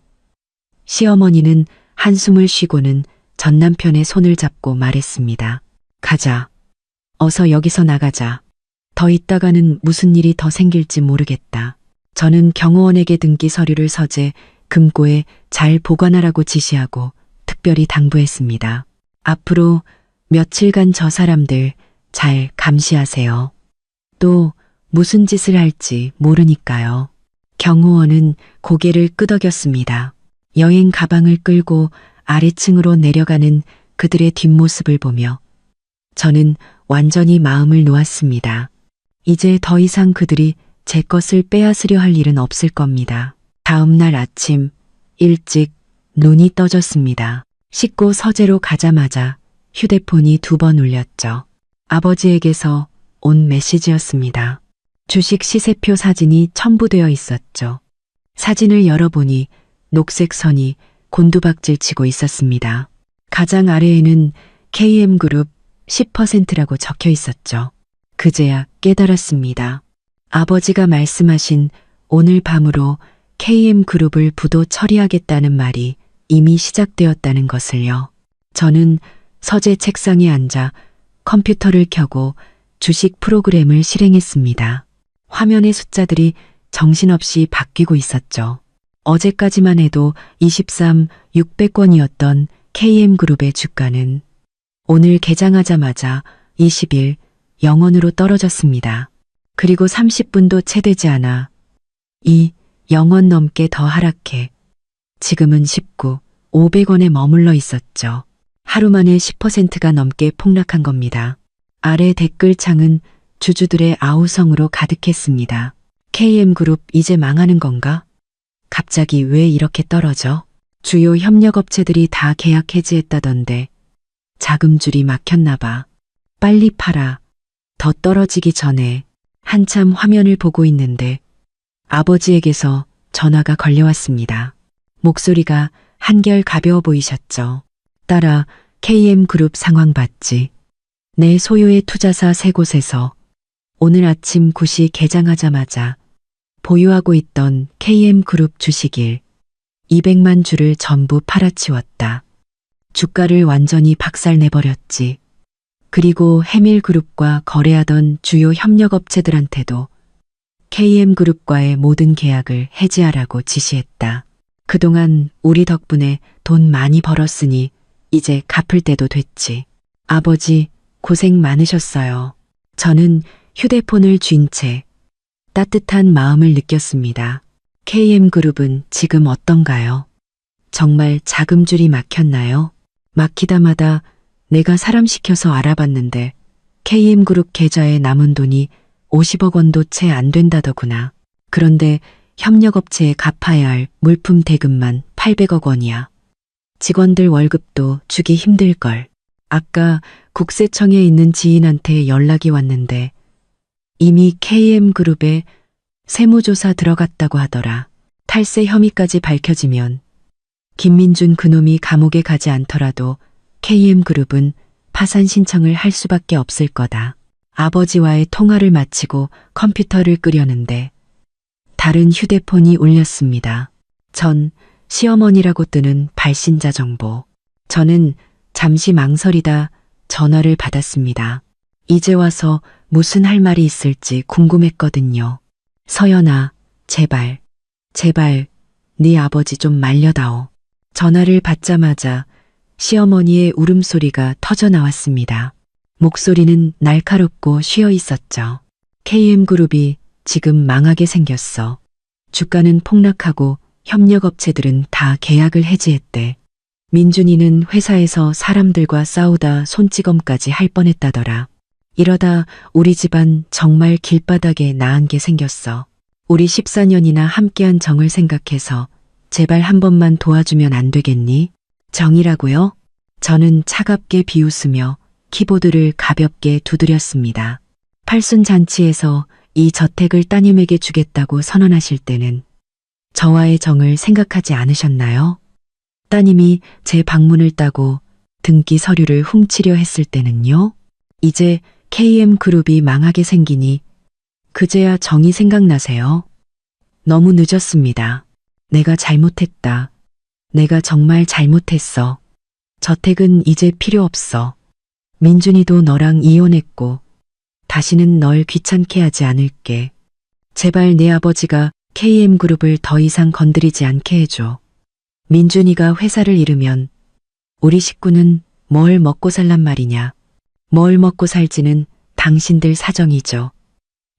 시어머니는 한숨을 쉬고는 전 남편의 손을 잡고 말했습니다. 가자. 어서 여기서 나가자. 더 있다가는 무슨 일이 더 생길지 모르겠다. 저는 경호원에게 등기 서류를 서재 금고에 잘 보관하라고 지시하고 특별히 당부했습니다. 앞으로 며칠간 저 사람들 잘 감시하세요. 또 무슨 짓을 할지 모르니까요. 경호원은 고개를 끄덕였습니다. 여행 가방을 끌고 아래층으로 내려가는 그들의 뒷모습을 보며 저는 완전히 마음을 놓았습니다. 이제 더 이상 그들이 제 것을 빼앗으려 할 일은 없을 겁니다. 다음 날 아침 일찍 눈이 떠졌습니다. 씻고 서재로 가자마자 휴대폰이 2번 울렸죠. 아버지에게서 온 메시지였습니다. 주식 시세표 사진이 첨부되어 있었죠. 사진을 열어보니 녹색 선이 곤두박질 치고 있었습니다. 가장 아래에는 KM그룹 10%라고 적혀 있었죠. 그제야 깨달았습니다. 아버지가 말씀하신 오늘 밤으로 KM그룹을 부도 처리하겠다는 말이 이미 시작되었다는 것을요. 저는 서재 책상에 앉아 컴퓨터를 켜고 주식 프로그램을 실행했습니다. 화면의 숫자들이 정신없이 바뀌고 있었죠. 어제까지만 해도 23, 600권이었던 KM그룹의 주가는 오늘 개장하자마자 20일 0원으로 떨어졌습니다. 그리고 30분도 채 되지 않아 0원 넘게 더 하락해 지금은 19, 500원에 머물러 있었죠. 하루 만에 10%가 넘게 폭락한 겁니다. 아래 댓글창은 주주들의 아우성으로 가득했습니다. KM그룹 이제 망하는 건가? 갑자기 왜 이렇게 떨어져? 주요 협력업체들이 다 계약 해지했다던데 자금줄이 막혔나 봐. 빨리 팔아. 더 떨어지기 전에. 한참 화면을 보고 있는데 아버지에게서 전화가 걸려왔습니다. 목소리가 한결 가벼워 보이셨죠. 딸아, KM그룹 상황 봤지? 내 소유의 투자사 3곳에서 오늘 아침 9시 개장하자마자 보유하고 있던 KM그룹 주식일 200만 주를 전부 팔아치웠다. 주가를 완전히 박살내버렸지. 그리고 해밀그룹과 거래하던 주요 협력업체들한테도 KM그룹과의 모든 계약을 해지하라고 지시했다. 그동안 우리 덕분에 돈 많이 벌었으니 이제 갚을 때도 됐지. 아버지, 고생 많으셨어요. 저는 휴대폰을 쥔 채 따뜻한 마음을 느꼈습니다. KM그룹은 지금 어떤가요? 정말 자금줄이 막혔나요? 막히다마다 내가 사람 시켜서 알아봤는데 KM그룹 계좌에 남은 돈이 50억 원도 채 안 된다더구나. 그런데 협력업체에 갚아야 할 물품 대금만 800억 원이야. 직원들 월급도 주기 힘들걸. 아까 국세청에 있는 지인한테 연락이 왔는데 이미 KM그룹에 세무조사 들어갔다고 하더라. 탈세 혐의까지 밝혀지면 김민준 그놈이 감옥에 가지 않더라도 KM그룹은 파산 신청을 할 수밖에 없을 거다. 아버지와의 통화를 마치고 컴퓨터를 끄려는데 다른 휴대폰이 울렸습니다. 전 시어머니라고 뜨는 발신자 정보. 저는 잠시 망설이다 전화를 받았습니다. 이제 와서 무슨 할 말이 있을지 궁금했거든요. 서연아, 제발, 네 아버지 좀 말려다오. 전화를 받자마자 시어머니의 울음소리가 터져 나왔습니다. 목소리는 날카롭고 쉬어 있었죠. KM그룹이 지금 망하게 생겼어. 주가는 폭락하고 협력업체들은 다 계약을 해지했대. 민준이는 회사에서 사람들과 싸우다 손찌검까지 할 뻔했다더라. 이러다 우리 집안 정말 길바닥에 나은 게 생겼어. 우리 14년이나 함께한 정을 생각해서 제발 한 번만 도와주면 안 되겠니? 정이라고요? 저는 차갑게 비웃으며 키보드를 가볍게 두드렸습니다. 팔순잔치에서 이 저택을 따님에게 주겠다고 선언하실 때는 저와의 정을 생각하지 않으셨나요? 따님이 제 방문을 따고 등기 서류를 훔치려 했을 때는요? 이제 KM그룹이 망하게 생기니 그제야 정이 생각나세요? 너무 늦었습니다. 내가 잘못했다. 내가 정말 잘못했어. 저택은 이제 필요 없어. 민준이도 너랑 이혼했고 다시는 널 귀찮게 하지 않을게. 제발 내 아버지가 KM그룹을 더 이상 건드리지 않게 해줘. 민준이가 회사를 잃으면 우리 식구는 뭘 먹고 살란 말이냐. 뭘 먹고 살지는 당신들 사정이죠.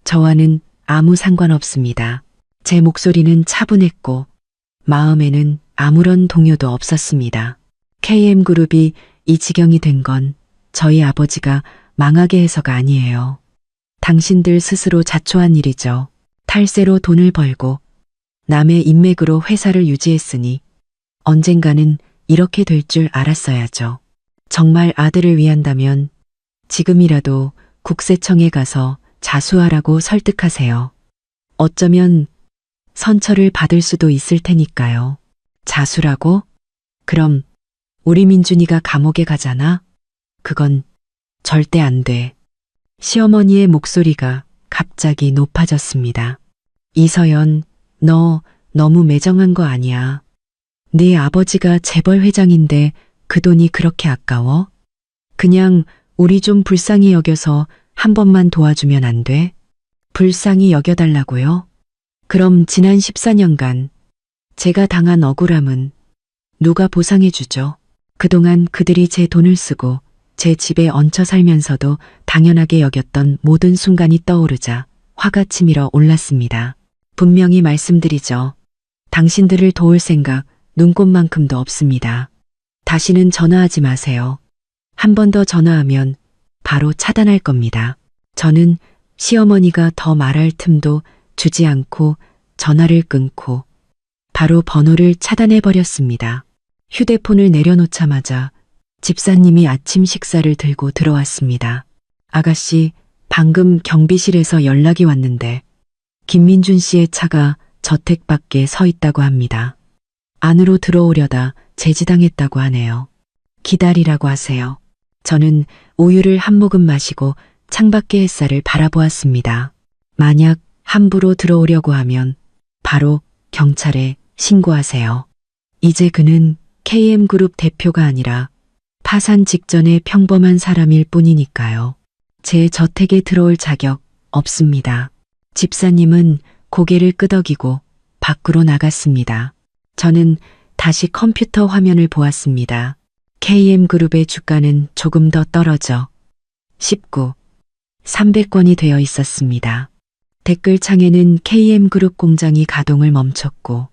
저와는 아무 상관없습니다. 제 목소리는 차분했고 마음에는 아무런 동요도 없었습니다. KM그룹이 이 지경이 된 건 저희 아버지가 망하게 해서가 아니에요. 당신들 스스로 자초한 일이죠. 탈세로 돈을 벌고 남의 인맥으로 회사를 유지했으니 언젠가는 이렇게 될 줄 알았어야죠. 정말 아들을 위한다면 지금이라도 국세청에 가서 자수하라고 설득하세요. 어쩌면 선처를 받을 수도 있을 테니까요. 자수라고? 그럼 우리 민준이가 감옥에 가잖아? 그건 절대 안 돼. 시어머니의 목소리가 갑자기 높아졌습니다. 이서연, 너 너무 매정한 거 아니야. 네 아버지가 재벌 회장인데 그 돈이 그렇게 아까워? 그냥 우리 좀 불쌍히 여겨서 한 번만 도와주면 안 돼? 불쌍히 여겨달라고요? 그럼 지난 14년간 제가 당한 억울함은 누가 보상해주죠? 그동안 그들이 제 돈을 쓰고 제 집에 얹혀 살면서도 당연하게 여겼던 모든 순간이 떠오르자 화가 치밀어 올랐습니다. 분명히 말씀드리죠. 당신들을 도울 생각 눈꼽만큼도 없습니다. 다시는 전화하지 마세요. 한 번 더 전화하면 바로 차단할 겁니다. 저는 시어머니가 더 말할 틈도 주지 않고 전화를 끊고 바로 번호를 차단해버렸습니다. 휴대폰을 내려놓자마자 집사님이 아침 식사를 들고 들어왔습니다. 아가씨, 방금 경비실에서 연락이 왔는데 김민준 씨의 차가 저택 밖에 서 있다고 합니다. 안으로 들어오려다 제지당했다고 하네요. 기다리라고 하세요. 저는 우유를 한 모금 마시고 창밖의 햇살을 바라보았습니다. 만약 함부로 들어오려고 하면 바로 경찰에 신고하세요. 이제 그는 KM그룹 대표가 아니라 파산 직전의 평범한 사람일 뿐이니까요. 제 저택에 들어올 자격 없습니다. 집사님은 고개를 끄덕이고 밖으로 나갔습니다. 저는 다시 컴퓨터 화면을 보았습니다. KM그룹의 주가는 조금 더 떨어져 19, 300권이 되어 있었습니다. 댓글창에는 KM그룹 공장이 가동을 멈췄고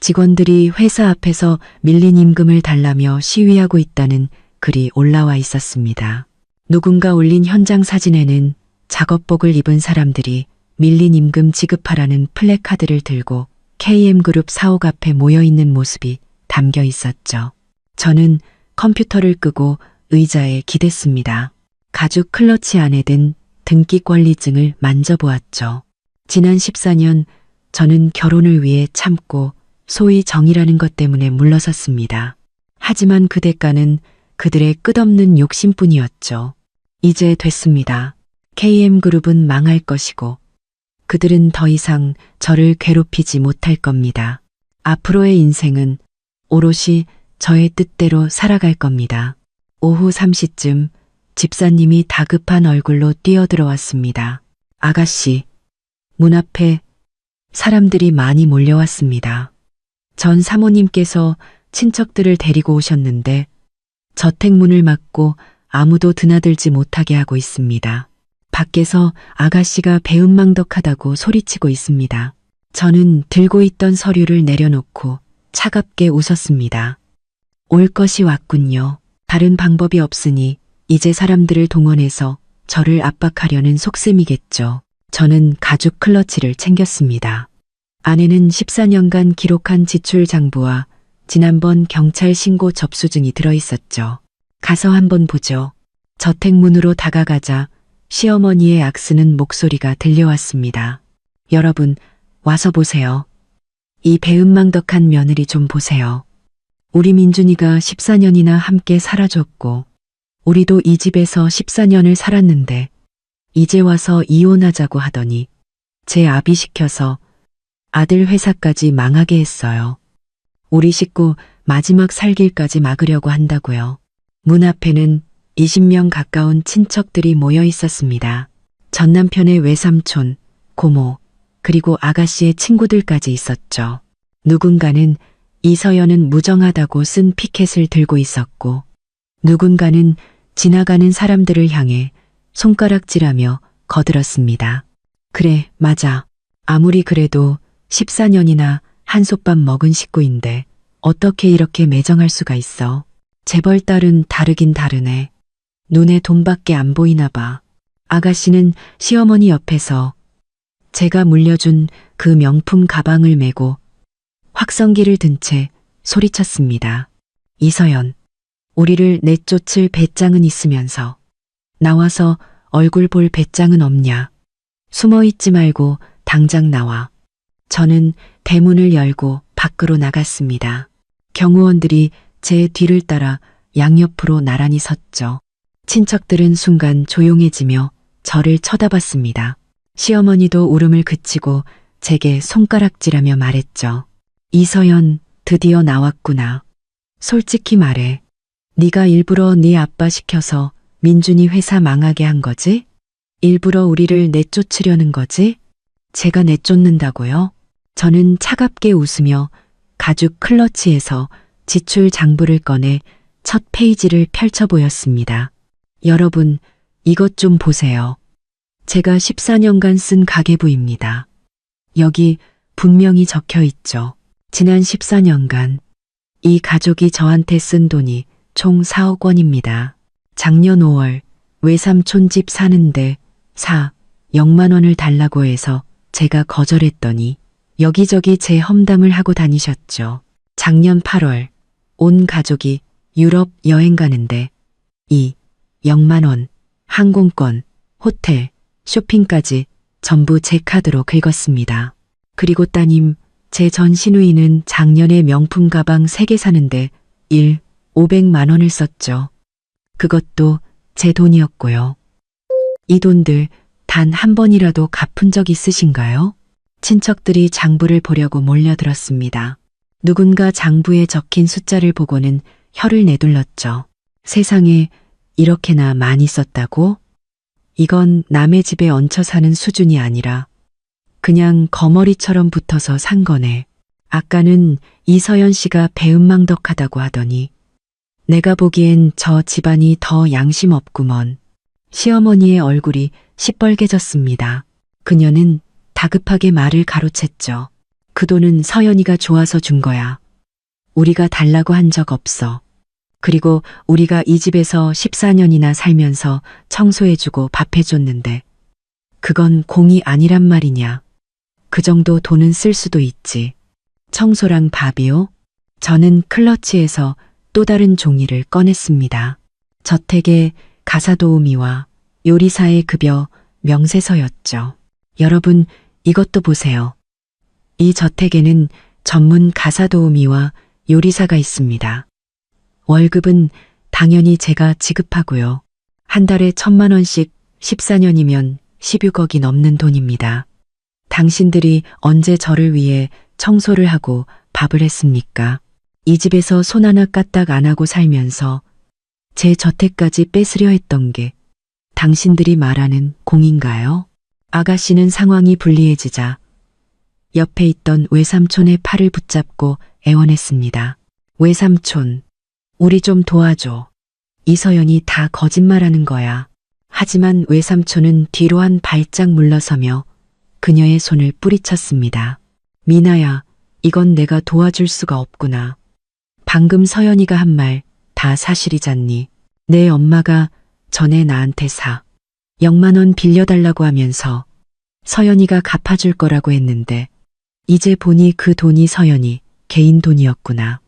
직원들이 회사 앞에서 밀린 임금을 달라며 시위하고 있다는 글이 올라와 있었습니다. 누군가 올린 현장 사진에는 작업복을 입은 사람들이 밀린 임금 지급하라는 플래카드를 들고 KM그룹 사옥 앞에 모여 있는 모습이 담겨 있었죠. 저는 컴퓨터를 끄고 의자에 기댔습니다. 가죽 클러치 안에 든 등기 권리증을 만져보았죠. 지난 14년 저는 결혼을 위해 참고 소위 정이라는 것 때문에 물러섰습니다. 하지만 그 대가는 그들의 끝없는 욕심뿐이었죠. 이제 됐습니다. KM그룹은 망할 것이고 그들은 더 이상 저를 괴롭히지 못할 겁니다. 앞으로의 인생은 오롯이 저의 뜻대로 살아갈 겁니다. 오후 3시쯤 집사님이 다급한 얼굴로 뛰어들어왔습니다. 아가씨, 문 앞에 사람들이 많이 몰려왔습니다. 전 사모님께서 친척들을 데리고 오셨는데 저택 문을 막고 아무도 드나들지 못하게 하고 있습니다. 밖에서 아가씨가 배은망덕하다고 소리치고 있습니다. 저는 들고 있던 서류를 내려놓고 차갑게 웃었습니다. 올 것이 왔군요. 다른 방법이 없으니 이제 사람들을 동원해서 저를 압박하려는 속셈이겠죠. 저는 가죽 클러치를 챙겼습니다. 안에는 14년간 기록한 지출 장부와 지난번 경찰 신고 접수증이 들어있었죠. 가서 한번 보죠. 저택 문으로 다가가자 시어머니의 악쓰는 목소리가 들려왔습니다. 여러분, 와서 보세요. 이 배은망덕한 며느리 좀 보세요. 우리 민준이가 14년이나 함께 살아줬고 우리도 이 집에서 14년을 살았는데 이제 와서 이혼하자고 하더니 제 아비시켜서 아들 회사까지 망하게 했어요. 우리 식구 마지막 살길까지 막으려고 한다고요. 문 앞에는 20명 가까운 친척들이 모여 있었습니다. 전 남편의 외삼촌, 고모, 그리고 아가씨의 친구들까지 있었죠. 누군가는 이서연은 무정하다고 쓴 피켓을 들고 있었고, 누군가는 지나가는 사람들을 향해 손가락질하며 거들었습니다. 그래, 맞아. 아무리 그래도 14년이나 한솥밥 먹은 식구인데 어떻게 이렇게 매정할 수가 있어. 재벌 딸은 다르긴 다르네. 눈에 돈밖에 안 보이나 봐. 아가씨는 시어머니 옆에서 제가 물려준 그 명품 가방을 메고 확성기를 든 채 소리쳤습니다. 이서연, 우리를 내쫓을 배짱은 있으면서 나와서 얼굴 볼 배짱은 없냐. 숨어 있지 말고 당장 나와. 저는 대문을 열고 밖으로 나갔습니다. 경호원들이 제 뒤를 따라 양옆으로 나란히 섰죠. 친척들은 순간 조용해지며 저를 쳐다봤습니다. 시어머니도 울음을 그치고 제게 손가락질하며 말했죠. 이서연, 드디어 나왔구나. 솔직히 말해. 네가 일부러 네 아빠 시켜서 민준이 회사 망하게 한 거지? 일부러 우리를 내쫓으려는 거지? 제가 내쫓는다고요? 저는 차갑게 웃으며 가죽 클러치에서 지출 장부를 꺼내 첫 페이지를 펼쳐 보였습니다. 여러분, 이것 좀 보세요. 제가 14년간 쓴 가계부입니다. 여기 분명히 적혀 있죠. 지난 14년간 이 가족이 저한테 쓴 돈이 총 4억 원입니다. 작년 5월 외삼촌 집 사는데 0만 원을 달라고 해서 제가 거절했더니 여기저기 제 험담을 하고 다니셨죠. 작년 8월 온 가족이 유럽 여행 가는데 0만 원, 항공권, 호텔, 쇼핑까지 전부 제 카드로 긁었습니다. 그리고 따님, 제 전 시누이는 작년에 명품 가방 3개 사는데 500만 원을 썼죠. 그것도 제 돈이었고요. 이 돈들 단 한 번이라도 갚은 적 있으신가요? 친척들이 장부를 보려고 몰려들었습니다. 누군가 장부에 적힌 숫자를 보고는 혀를 내둘렀죠. 세상에 이렇게나 많이 썼다고? 이건 남의 집에 얹혀 사는 수준이 아니라 그냥 거머리처럼 붙어서 산 거네. 아까는 이서연 씨가 배은망덕하다고 하더니 내가 보기엔 저 집안이 더 양심 없구먼. 시어머니의 얼굴이 시뻘개졌습니다. 그녀는 다급하게 말을 가로챘죠. 그 돈은 서연이가 좋아서 준 거야. 우리가 달라고 한 적 없어. 그리고 우리가 이 집에서 14년이나 살면서 청소해주고 밥해줬는데 그건 공이 아니란 말이냐. 그 정도 돈은 쓸 수도 있지. 청소랑 밥이요? 저는 클러치에서 또 다른 종이를 꺼냈습니다. 저택의 가사도우미와 요리사의 급여 명세서였죠. 여러분, 이것도 보세요. 이 저택에는 전문 가사도우미와 요리사가 있습니다. 월급은 당연히 제가 지급하고요. 한 달에 1,000만 원씩 14년이면 16억이 넘는 돈입니다. 당신들이 언제 저를 위해 청소를 하고 밥을 했습니까? 이 집에서 손 하나 까딱 안 하고 살면서 제 저택까지 뺏으려 했던 게 당신들이 말하는 공인가요? 아가씨는 상황이 불리해지자 옆에 있던 외삼촌의 팔을 붙잡고 애원했습니다. 외삼촌, 우리 좀 도와줘. 이서연이 다 거짓말하는 거야. 하지만 외삼촌은 뒤로 한 발짝 물러서며 그녀의 손을 뿌리쳤습니다. 미나야, 이건 내가 도와줄 수가 없구나. 방금 서연이가 한 말 다 사실이잖니. 내 엄마가 전에 나한테 0만 원 빌려달라고 하면서 서연이가 갚아줄 거라고 했는데 이제 보니 그 돈이 서연이 개인 돈이었구나.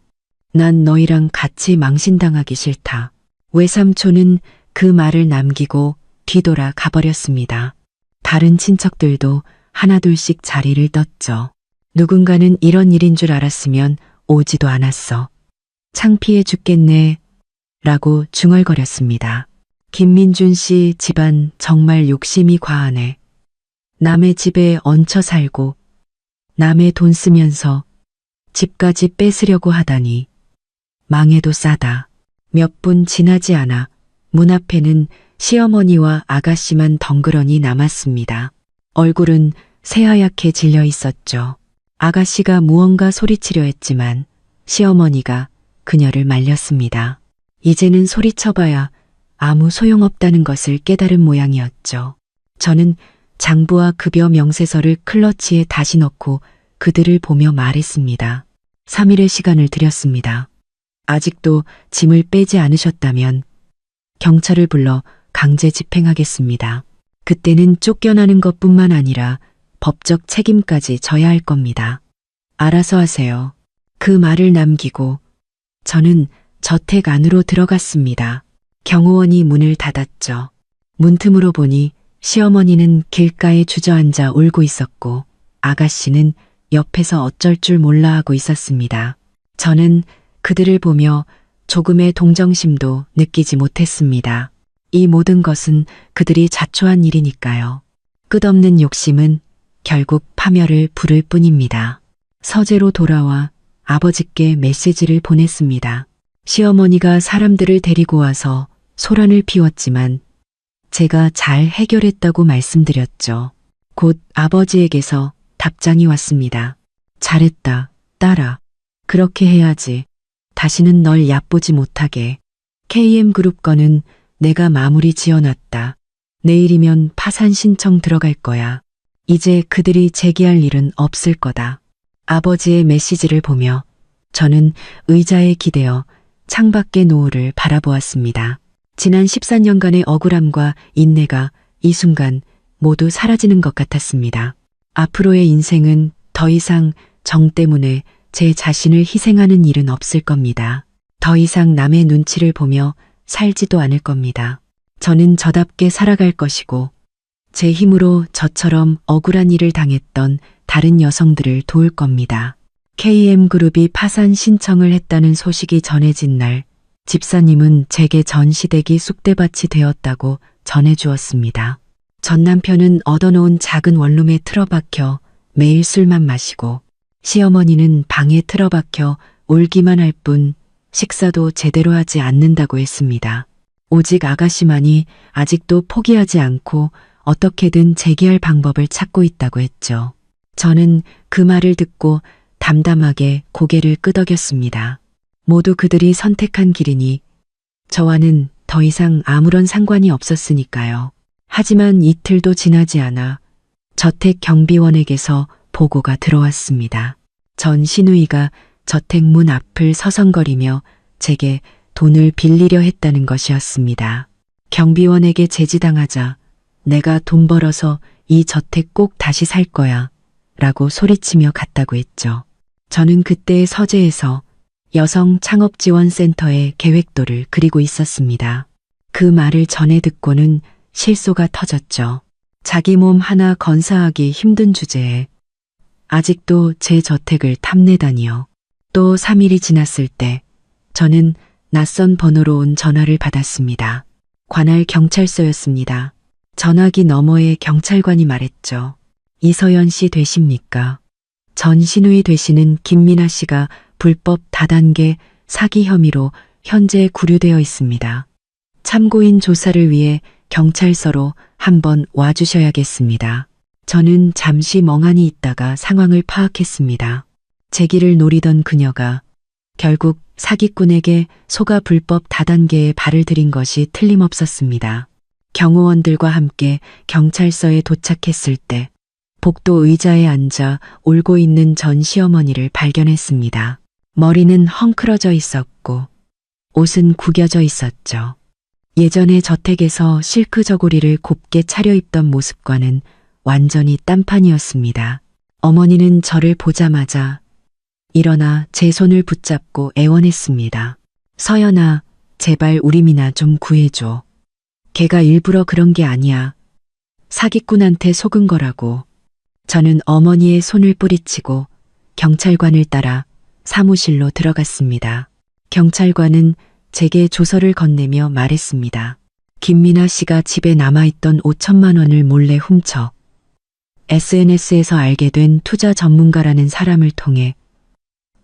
난 너희랑 같이 망신당하기 싫다. 외삼촌은 그 말을 남기고 뒤돌아 가버렸습니다. 다른 친척들도 하나둘씩 자리를 떴죠. 누군가는 이런 일인 줄 알았으면 오지도 않았어. 창피해 죽겠네 라고 중얼거렸습니다. 김민준 씨 집안 정말 욕심이 과하네. 남의 집에 얹혀 살고 남의 돈 쓰면서 집까지 뺏으려고 하다니 망해도 싸다. 몇 분 지나지 않아 문 앞에는 시어머니와 아가씨만 덩그러니 남았습니다. 얼굴은 새하얗게 질려 있었죠. 아가씨가 무언가 소리치려 했지만 시어머니가 그녀를 말렸습니다. 이제는 소리쳐봐야 아무 소용없다는 것을 깨달은 모양이었죠. 저는 장부와 급여 명세서를 클러치에 다시 넣고 그들을 보며 말했습니다. 3일의 시간을 드렸습니다. 아직도 짐을 빼지 않으셨다면 경찰을 불러 강제 집행하겠습니다. 그때는 쫓겨나는 것뿐만 아니라 법적 책임까지 져야 할 겁니다. 알아서 하세요. 그 말을 남기고 저는 저택 안으로 들어갔습니다. 경호원이 문을 닫았죠. 문틈으로 보니 시어머니는 길가에 주저앉아 울고 있었고 아가씨는 옆에서 어쩔 줄 몰라 하고 있었습니다. 저는 그들을 보며 조금의 동정심도 느끼지 못했습니다. 이 모든 것은 그들이 자초한 일이니까요. 끝없는 욕심은 결국 파멸을 부를 뿐입니다. 서재로 돌아와 아버지께 메시지를 보냈습니다. 시어머니가 사람들을 데리고 와서 소란을 피웠지만 제가 잘 해결했다고 말씀드렸죠. 곧 아버지에게서 답장이 왔습니다. 잘했다, 딸아. 그렇게 해야지. 다시는 널 얕보지 못하게. KM그룹 거는 내가 마무리 지어놨다. 내일이면 파산 신청 들어갈 거야. 이제 그들이 제기할 일은 없을 거다. 아버지의 메시지를 보며 저는 의자에 기대어 창밖의 노을을 바라보았습니다. 지난 14년간의 억울함과 인내가 이 순간 모두 사라지는 것 같았습니다. 앞으로의 인생은 더 이상 정 때문에 제 자신을 희생하는 일은 없을 겁니다. 더 이상 남의 눈치를 보며 살지도 않을 겁니다. 저는 저답게 살아갈 것이고 제 힘으로 저처럼 억울한 일을 당했던 다른 여성들을 도울 겁니다. KM그룹이 파산 신청을 했다는 소식이 전해진 날 집사님은 제게 전시대기 쑥대밭이 되었다고 전해주었습니다. 전 남편은 얻어놓은 작은 원룸에 틀어박혀 매일 술만 마시고 시어머니는 방에 틀어박혀 울기만 할 뿐 식사도 제대로 하지 않는다고 했습니다. 오직 아가씨만이 아직도 포기하지 않고 어떻게든 재기할 방법을 찾고 있다고 했죠. 저는 그 말을 듣고 담담하게 고개를 끄덕였습니다. 모두 그들이 선택한 길이니 저와는 더 이상 아무런 상관이 없었으니까요. 하지만 이틀도 지나지 않아 저택 경비원에게서 보고가 들어왔습니다. 전 시누이가 저택 문 앞을 서성거리며 제게 돈을 빌리려 했다는 것이었습니다. 경비원에게 제지당하자 내가 돈 벌어서 이 저택 꼭 다시 살 거야 라고 소리치며 갔다고 했죠. 저는 그때 서재에서 여성 창업지원센터의 계획도를 그리고 있었습니다. 그 말을 전해 듣고는 실소가 터졌죠. 자기 몸 하나 건사하기 힘든 주제에 아직도 제 저택을 탐내다니요. 또 3일이 지났을 때 저는 낯선 번호로 온 전화를 받았습니다. 관할 경찰서였습니다. 전화기 너머에 경찰관이 말했죠. 이서연 씨 되십니까? 전 시누이 되시는 김민아 씨가 불법 다단계 사기 혐의로 현재 구류되어 있습니다. 참고인 조사를 위해 경찰서로 한번 와주셔야겠습니다. 저는 잠시 멍하니 있다가 상황을 파악했습니다. 제 길을 노리던 그녀가 결국 사기꾼에게 속아 불법 다단계에 발을 들인 것이 틀림없었습니다. 경호원들과 함께 경찰서에 도착했을 때 복도 의자에 앉아 울고 있는 전 시어머니를 발견했습니다. 머리는 헝클어져 있었고 옷은 구겨져 있었죠. 예전에 저택에서 실크 저고리를 곱게 차려입던 모습과는 완전히 딴판이었습니다. 어머니는 저를 보자마자 일어나 제 손을 붙잡고 애원했습니다. 서연아, 제발 우리 미나 좀 구해줘. 걔가 일부러 그런 게 아니야. 사기꾼한테 속은 거라고. 저는 어머니의 손을 뿌리치고 경찰관을 따라 사무실로 들어갔습니다. 경찰관은 제게 조서를 건네며 말했습니다. 김민아 씨가 집에 남아있던 5천만 원을 몰래 훔쳐 SNS에서 알게 된 투자 전문가라는 사람을 통해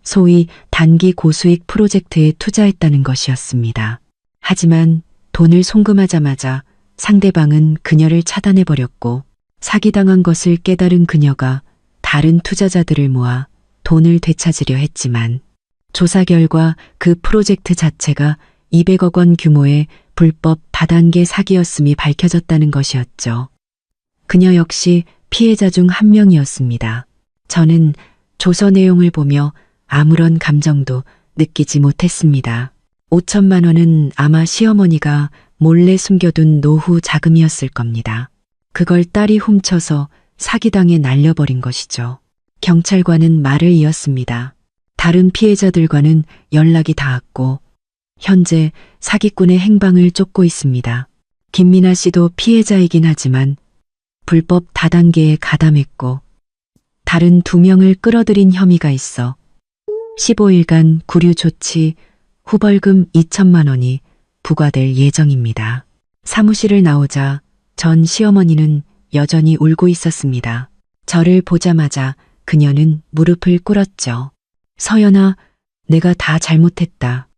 소위 단기 고수익 프로젝트에 투자했다는 것이었습니다. 하지만 돈을 송금하자마자 상대방은 그녀를 차단해버렸고 사기당한 것을 깨달은 그녀가 다른 투자자들을 모아 돈을 되찾으려 했지만 조사 결과 그 프로젝트 자체가 200억 원 규모의 불법 다단계 사기였음이 밝혀졌다는 것이었죠. 그녀 역시 피해자 중 한 명이었습니다. 저는 조서 내용을 보며 아무런 감정도 느끼지 못했습니다. 5천만 원은 아마 시어머니가 몰래 숨겨둔 노후 자금이었을 겁니다. 그걸 딸이 훔쳐서 사기당해 날려버린 것이죠. 경찰관은 말을 이었습니다. 다른 피해자들과는 연락이 닿았고 현재 사기꾼의 행방을 쫓고 있습니다. 김미나 씨도 피해자이긴 하지만 불법 다단계에 가담했고 다른 2명을 끌어들인 혐의가 있어 15일간 구류 조치 후 벌금 2천만 원이 부과될 예정입니다. 사무실을 나오자 전 시어머니는 여전히 울고 있었습니다. 저를 보자마자 그녀는 무릎을 꿇었죠. 서연아, 내가 다 잘못했다.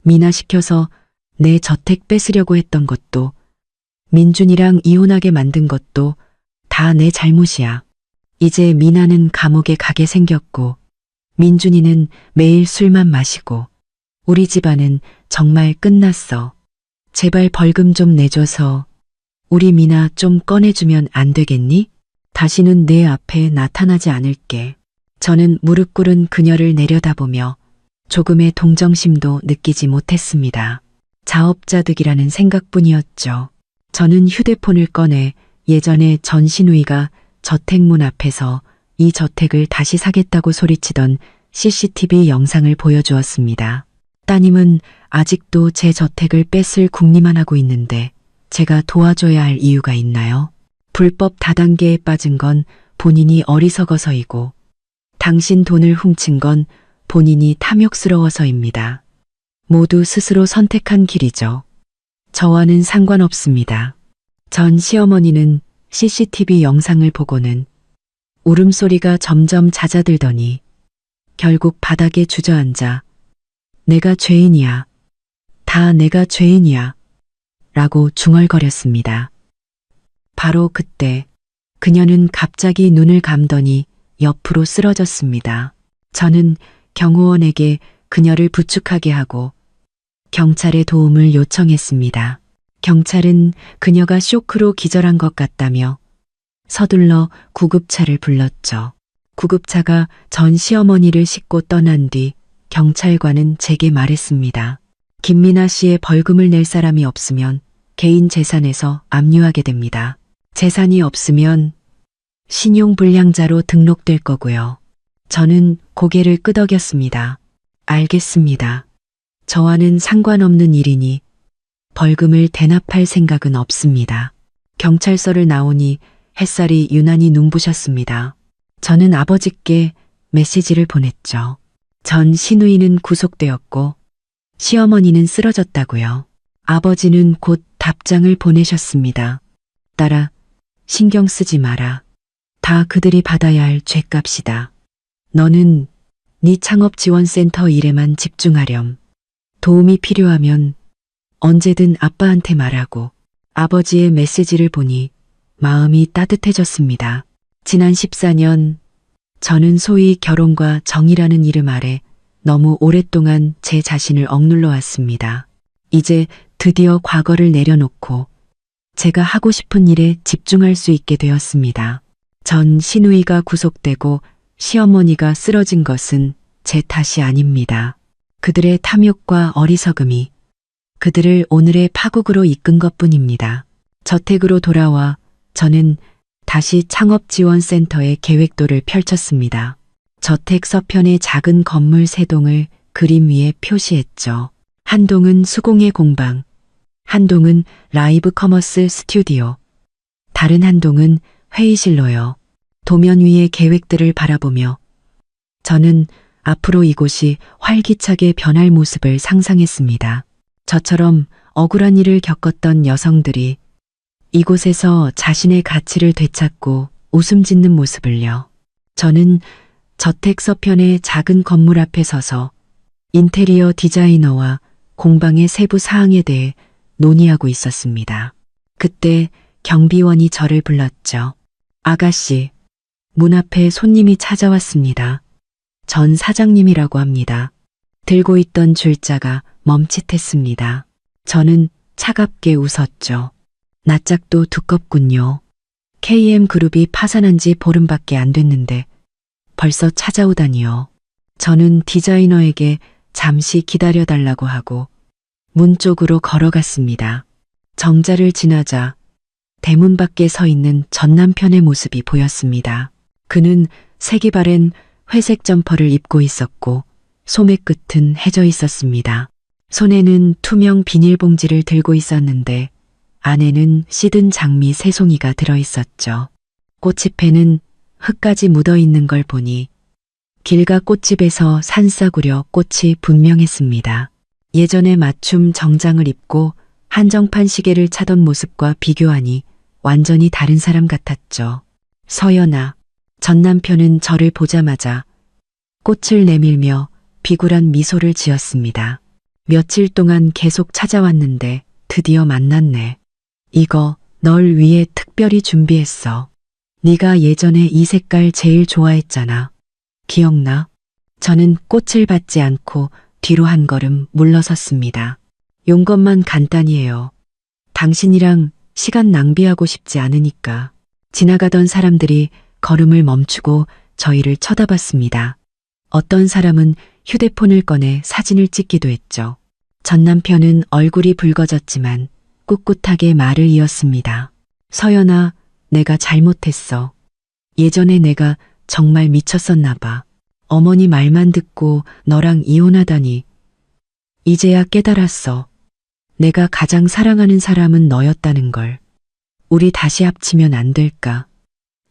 미나 시켜서 내 저택 뺏으려고 했던 것도 민준이랑 이혼하게 만든 것도 다 내 잘못이야. 이제 미나는 감옥에 가게 생겼고 민준이는 매일 술만 마시고 우리 집안은 정말 끝났어. 제발 벌금 좀 내줘서 우리 미나 좀 꺼내주면 안 되겠니? 다시는 내 앞에 나타나지 않을게. 저는 무릎 꿇은 그녀를 내려다보며 조금의 동정심도 느끼지 못했습니다. 자업자득이라는 생각뿐이었죠. 저는 휴대폰을 꺼내 예전에 전 시누이가 저택문 앞에서 이 저택을 다시 사겠다고 소리치던 CCTV 영상을 보여주었습니다. 따님은 아직도 제 저택을 뺏을 궁리만 하고 있는데 제가 도와줘야 할 이유가 있나요? 불법 다단계에 빠진 건 본인이 어리석어서이고 당신 돈을 훔친 건 본인이 탐욕스러워서입니다. 모두 스스로 선택한 길이죠. 저와는 상관없습니다. 전 시어머니는 CCTV 영상을 보고는 울음소리가 점점 잦아들더니 결국 바닥에 주저앉아 내가 죄인이야. 다 내가 죄인이야. 라고 중얼거렸습니다. 바로 그때 그녀는 갑자기 눈을 감더니 옆으로 쓰러졌습니다. 저는 경호원에게 그녀를 부축하게 하고 경찰의 도움을 요청했습니다. 경찰은 그녀가 쇼크로 기절한 것 같다며 서둘러 구급차를 불렀죠. 구급차가 전 시어머니를 싣고 떠난 뒤 경찰관은 제게 말했습니다. 김미나 씨의 벌금을 낼 사람이 없으면 개인 재산에서 압류하게 됩니다. 재산이 없으면 신용불량자로 등록될 거고요. 저는 고개를 끄덕였습니다. 알겠습니다. 저와는 상관없는 일이니 벌금을 대납할 생각은 없습니다. 경찰서를 나오니 햇살이 유난히 눈부셨습니다. 저는 아버지께 메시지를 보냈죠. 전 시누이는 구속되었고 시어머니는 쓰러졌다고요. 아버지는 곧 답장을 보내셨습니다. 딸아, 신경 쓰지 마라. 다 그들이 받아야 할 죗값이다. 너는 네 창업지원센터 일에만 집중하렴. 도움이 필요하면 언제든 아빠한테 말하고. 아버지의 메시지를 보니 마음이 따뜻해졌습니다. 지난 14년 저는 소위 결혼과 정이라는 이름 아래 너무 오랫동안 제 자신을 억눌러 왔습니다. 이제 드디어 과거를 내려놓고 제가 하고 싶은 일에 집중할 수 있게 되었습니다. 전 시누이가 구속되고 시어머니가 쓰러진 것은 제 탓이 아닙니다. 그들의 탐욕과 어리석음이 그들을 오늘의 파국으로 이끈 것뿐입니다. 저택으로 돌아와 저는 다시 창업지원센터의 계획도를 펼쳤습니다. 저택 서편의 작은 건물 3동을 그림 위에 표시했죠. 한 동은 수공예 공방, 한 동은 라이브 커머스 스튜디오, 다른 한 동은 회의실로요. 도면 위의 계획들을 바라보며 저는 앞으로 이곳이 활기차게 변할 모습을 상상했습니다. 저처럼 억울한 일을 겪었던 여성들이 이곳에서 자신의 가치를 되찾고 웃음 짓는 모습을요. 저는 저택 서편의 작은 건물 앞에 서서 인테리어 디자이너와 공방의 세부 사항에 대해 논의하고 있었습니다. 그때 경비원이 저를 불렀죠. 아가씨, 문 앞에 손님이 찾아왔습니다. 전 사장님이라고 합니다. 들고 있던 줄자가 멈칫했습니다. 저는 차갑게 웃었죠. 낯짝도 두껍군요. KM그룹이 파산한 지 보름밖에 안 됐는데 벌써 찾아오다니요. 저는 디자이너에게 잠시 기다려달라고 하고 문 쪽으로 걸어갔습니다. 정자를 지나자 대문 밖에 서 있는 전 남편의 모습이 보였습니다. 그는 색이 바랜 회색 점퍼를 입고 있었고 소매 끝은 해져 있었습니다. 손에는 투명 비닐봉지를 들고 있었는데 안에는 시든 장미 3송이가 들어있었죠. 꽃잎에는 흙까지 묻어있는 걸 보니 길가 꽃집에서 산싸구려 꽃이 분명했습니다. 예전에 맞춤 정장을 입고 한정판 시계를 차던 모습과 비교하니 완전히 다른 사람 같았죠. 서연아, 전 남편은 저를 보자마자 꽃을 내밀며 비굴한 미소를 지었습니다. 며칠 동안 계속 찾아왔는데 드디어 만났네. 이거 널 위해 특별히 준비했어. 네가 예전에 이 색깔 제일 좋아했잖아. 기억나? 저는 꽃을 받지 않고 뒤로 한 걸음 물러섰습니다. 용건만 간단히 해요. 당신이랑 시간 낭비하고 싶지 않으니까. 지나가던 사람들이 걸음을 멈추고 저희를 쳐다봤습니다. 어떤 사람은 휴대폰을 꺼내 사진을 찍기도 했죠. 전 남편은 얼굴이 붉어졌지만 꿋꿋하게 말을 이었습니다. 서연아, 내가 잘못했어. 예전에 내가 정말 미쳤었나 봐. 어머니 말만 듣고 너랑 이혼하다니. 이제야 깨달았어. 내가 가장 사랑하는 사람은 너였다는 걸. 우리 다시 합치면 안 될까?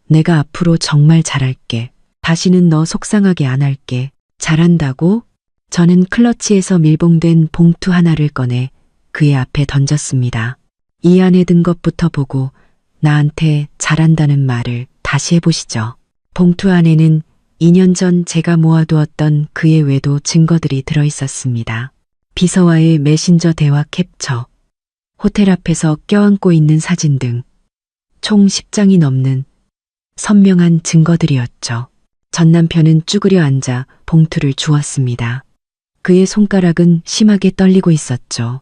내가 앞으로 정말 잘할게. 다시는 너 속상하게 안 할게. 잘한다고? 저는 클러치에서 밀봉된 봉투 하나를 꺼내 그의 앞에 던졌습니다. 이 안에 든 것부터 보고 나한테 잘한다는 말을 다시 해보시죠. 봉투 안에는 2년 전 제가 모아두었던 그의 외도 증거들이 들어있었습니다. 비서와의 메신저 대화 캡처, 호텔 앞에서 껴안고 있는 사진 등 총 10장이 넘는 선명한 증거들이었죠. 전 남편은 쭈그려 앉아 봉투를 주었습니다. 그의 손가락은 심하게 떨리고 있었죠.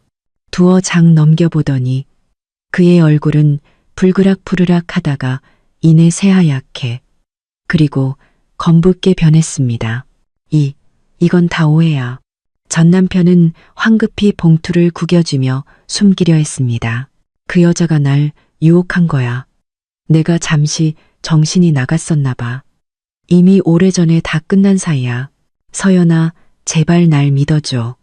두어 장 넘겨보더니 그의 얼굴은 불그락푸르락 하다가 이내 새하얗게 그리고 검붉게 변했습니다. 이건 다 오해야. 전 남편은 황급히 봉투를 구겨주며 숨기려 했습니다. 그 여자가 날 유혹한 거야. 내가 잠시 정신이 나갔었나 봐. 이미 오래전에 다 끝난 사이야. 서연아, 제발 날 믿어줘.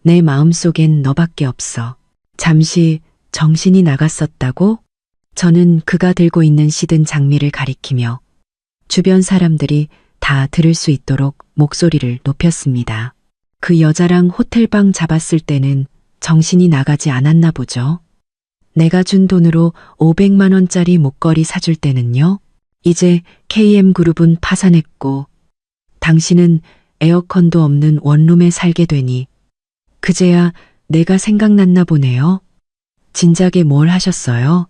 내 마음속엔 너밖에 없어. 잠시 정신이 나갔었다고? 저는 그가 들고 있는 시든 장미를 가리키며 주변 사람들이 다 들을 수 있도록 목소리를 높였습니다. 그 여자랑 호텔방 잡았을 때는 정신이 나가지 않았나 보죠. 내가 준 돈으로 500만 원짜리 목걸이 사줄 때는요. 이제 KM그룹은 파산했고 당신은 에어컨도 없는 원룸에 살게 되니 그제야 내가 생각났나 보네요. 진작에 뭘 하셨어요?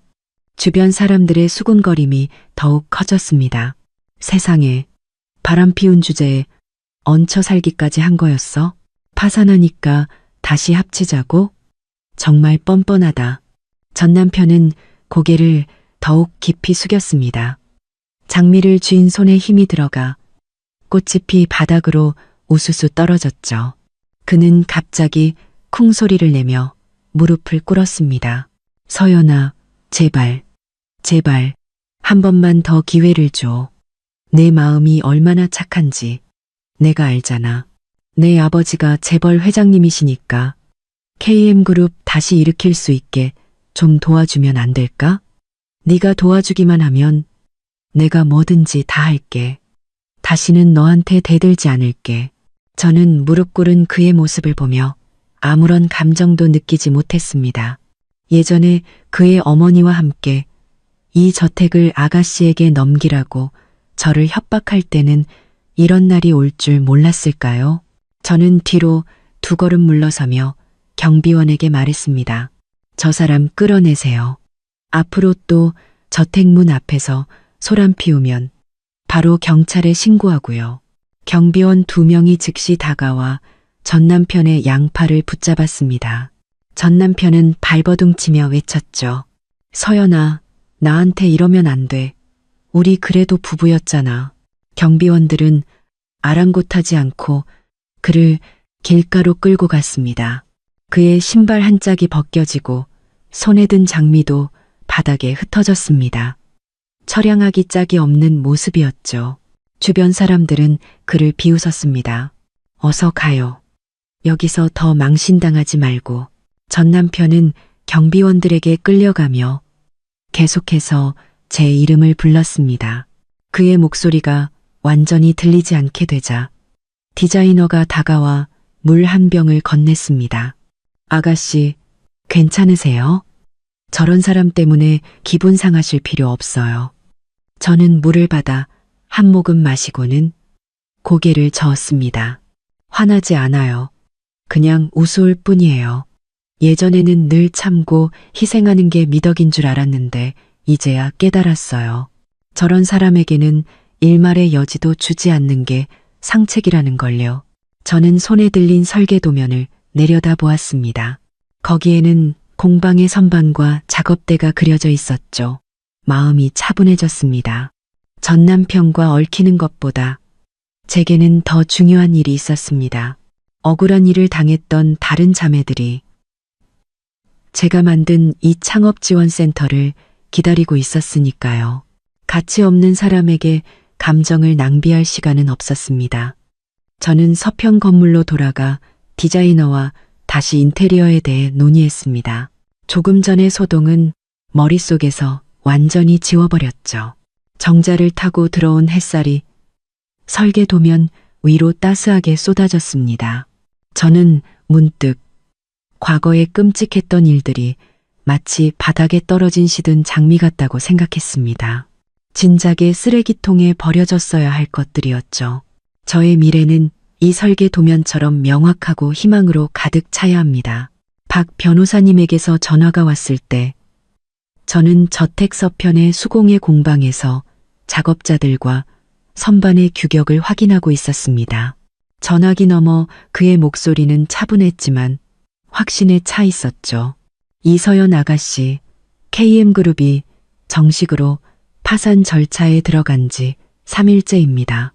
주변 사람들의 수군거림이 더욱 커졌습니다. 세상에, 바람 피운 주제에 얹혀 살기까지 한 거였어? 파산하니까 다시 합치자고? 정말 뻔뻔하다. 전 남편은 고개를 더욱 깊이 숙였습니다. 장미를 쥔 손에 힘이 들어가 꽃잎이 바닥으로 우수수 떨어졌죠. 그는 갑자기 쿵 소리를 내며 무릎을 꿇었습니다. 서연아, 제발, 제발, 한 번만 더 기회를 줘. 내 마음이 얼마나 착한지 내가 알잖아. 내 아버지가 재벌 회장님이시니까 KM그룹 다시 일으킬 수 있게 좀 도와주면 안 될까? 네가 도와주기만 하면 내가 뭐든지 다 할게. 다시는 너한테 대들지 않을게. 저는 무릎 꿇은 그의 모습을 보며 아무런 감정도 느끼지 못했습니다. 예전에 그의 어머니와 함께 이 저택을 아가씨에게 넘기라고 저를 협박할 때는 이런 날이 올 줄 몰랐을까요? 저는 뒤로 두 걸음 물러서며 경비원에게 말했습니다. 저 사람 끌어내세요. 앞으로 또 저택문 앞에서 소란 피우면 바로 경찰에 신고하고요. 경비원 2명이 즉시 다가와 전 남편의 양팔을 붙잡았습니다. 전 남편은 발버둥치며 외쳤죠. 서연아, 나한테 이러면 안 돼. 우리 그래도 부부였잖아. 경비원들은 아랑곳하지 않고 그를 길가로 끌고 갔습니다. 그의 신발 한 짝이 벗겨지고 손에 든 장미도 바닥에 흩어졌습니다. 처량하기 짝이 없는 모습이었죠. 주변 사람들은 그를 비웃었습니다. 어서 가요. 여기서 더 망신당하지 말고. 전 남편은 경비원들에게 끌려가며 계속해서 제 이름을 불렀습니다. 그의 목소리가 완전히 들리지 않게 되자 디자이너가 다가와 물 한 병을 건넸습니다. 아가씨, 괜찮으세요? 저런 사람 때문에 기분 상하실 필요 없어요. 저는 물을 받아 한 모금 마시고는 고개를 저었습니다. 화나지 않아요. 그냥 우스울 뿐이에요. 예전에는 늘 참고 희생하는 게 미덕인 줄 알았는데 이제야 깨달았어요. 저런 사람에게는 일말의 여지도 주지 않는 게 상책이라는 걸요. 저는 손에 들린 설계도면을 내려다보았습니다. 거기에는 공방의 선반과 작업대가 그려져 있었죠. 마음이 차분해졌습니다. 전 남편과 얽히는 것보다 제게는 더 중요한 일이 있었습니다. 억울한 일을 당했던 다른 자매들이 제가 만든 이 창업지원센터를 기다리고 있었으니까요. 가치 없는 사람에게 감정을 낭비할 시간은 없었습니다. 저는 서평 건물로 돌아가 디자이너와 다시 인테리어에 대해 논의했습니다. 조금 전의 소동은 머릿속에서 완전히 지워버렸죠. 정자를 타고 들어온 햇살이 설계도면 위로 따스하게 쏟아졌습니다. 저는 문득 과거에 끔찍했던 일들이 마치 바닥에 떨어진 시든 장미 같다고 생각했습니다. 진작에 쓰레기통에 버려졌어야 할 것들이었죠. 저의 미래는 이 설계 도면처럼 명확하고 희망으로 가득 차야 합니다. 박 변호사님에게서 전화가 왔을 때 저는 저택 서편의 수공예 공방에서 작업자들과 선반의 규격을 확인하고 있었습니다. 전화기 너머 그의 목소리는 차분했지만 확신에 차 있었죠. 이서연 아가씨, KM그룹이 정식으로 파산 절차에 들어간 지 3일째입니다.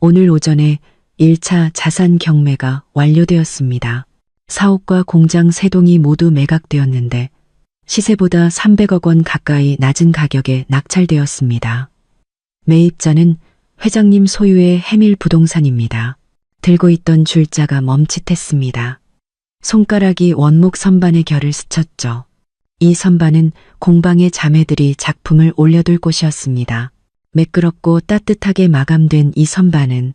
오늘 오전에 1차 자산 경매가 완료되었습니다. 사옥과 공장 3동이 모두 매각되었는데 시세보다 300억 원 가까이 낮은 가격에 낙찰되었습니다. 매입자는 회장님 소유의 해밀 부동산입니다. 들고 있던 줄자가 멈칫했습니다. 손가락이 원목 선반의 결을 스쳤죠. 이 선반은 공방의 자매들이 작품을 올려둘 곳이었습니다. 매끄럽고 따뜻하게 마감된 이 선반은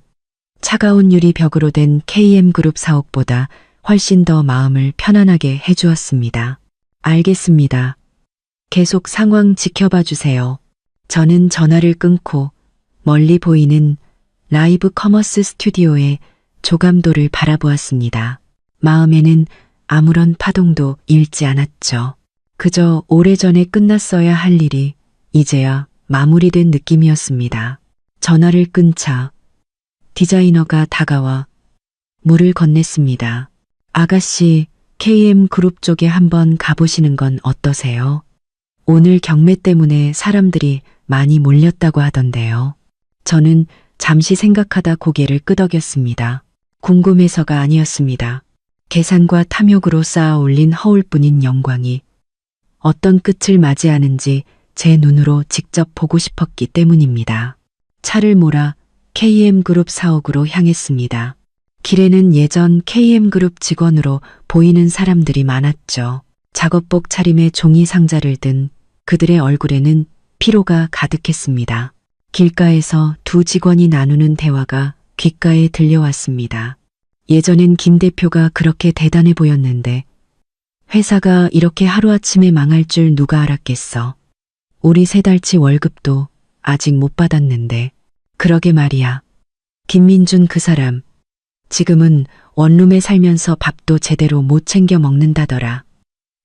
차가운 유리 벽으로 된 KM그룹 사옥보다 훨씬 더 마음을 편안하게 해주었습니다. 알겠습니다. 계속 상황 지켜봐 주세요. 저는 전화를 끊고 멀리 보이는 라이브 커머스 스튜디오의 조감도를 바라보았습니다. 마음에는 아무런 파동도 일지 않았죠. 그저 오래전에 끝났어야 할 일이 이제야 마무리된 느낌이었습니다. 전화를 끊자 디자이너가 다가와 물을 건넸습니다. 아가씨, KM그룹 쪽에 한번 가보시는 건 어떠세요? 오늘 경매 때문에 사람들이 많이 몰렸다고 하던데요. 저는 잠시 생각하다 고개를 끄덕였습니다. 궁금해서가 아니었습니다. 계산과 탐욕으로 쌓아 올린 허울뿐인 영광이 어떤 끝을 맞이하는지 제 눈으로 직접 보고 싶었기 때문입니다. 차를 몰아 KM그룹 사옥으로 향했습니다. 길에는 예전 KM그룹 직원으로 보이는 사람들이 많았죠. 작업복 차림에 종이 상자를 든 그들의 얼굴에는 피로가 가득했습니다. 길가에서 두 직원이 나누는 대화가 귓가에 들려왔습니다. 예전엔 김 대표가 그렇게 대단해 보였는데 회사가 이렇게 하루아침에 망할 줄 누가 알았겠어. 우리 3달치 월급도 아직 못 받았는데. 그러게 말이야. 김민준 그 사람. 지금은 원룸에 살면서 밥도 제대로 못 챙겨 먹는다더라.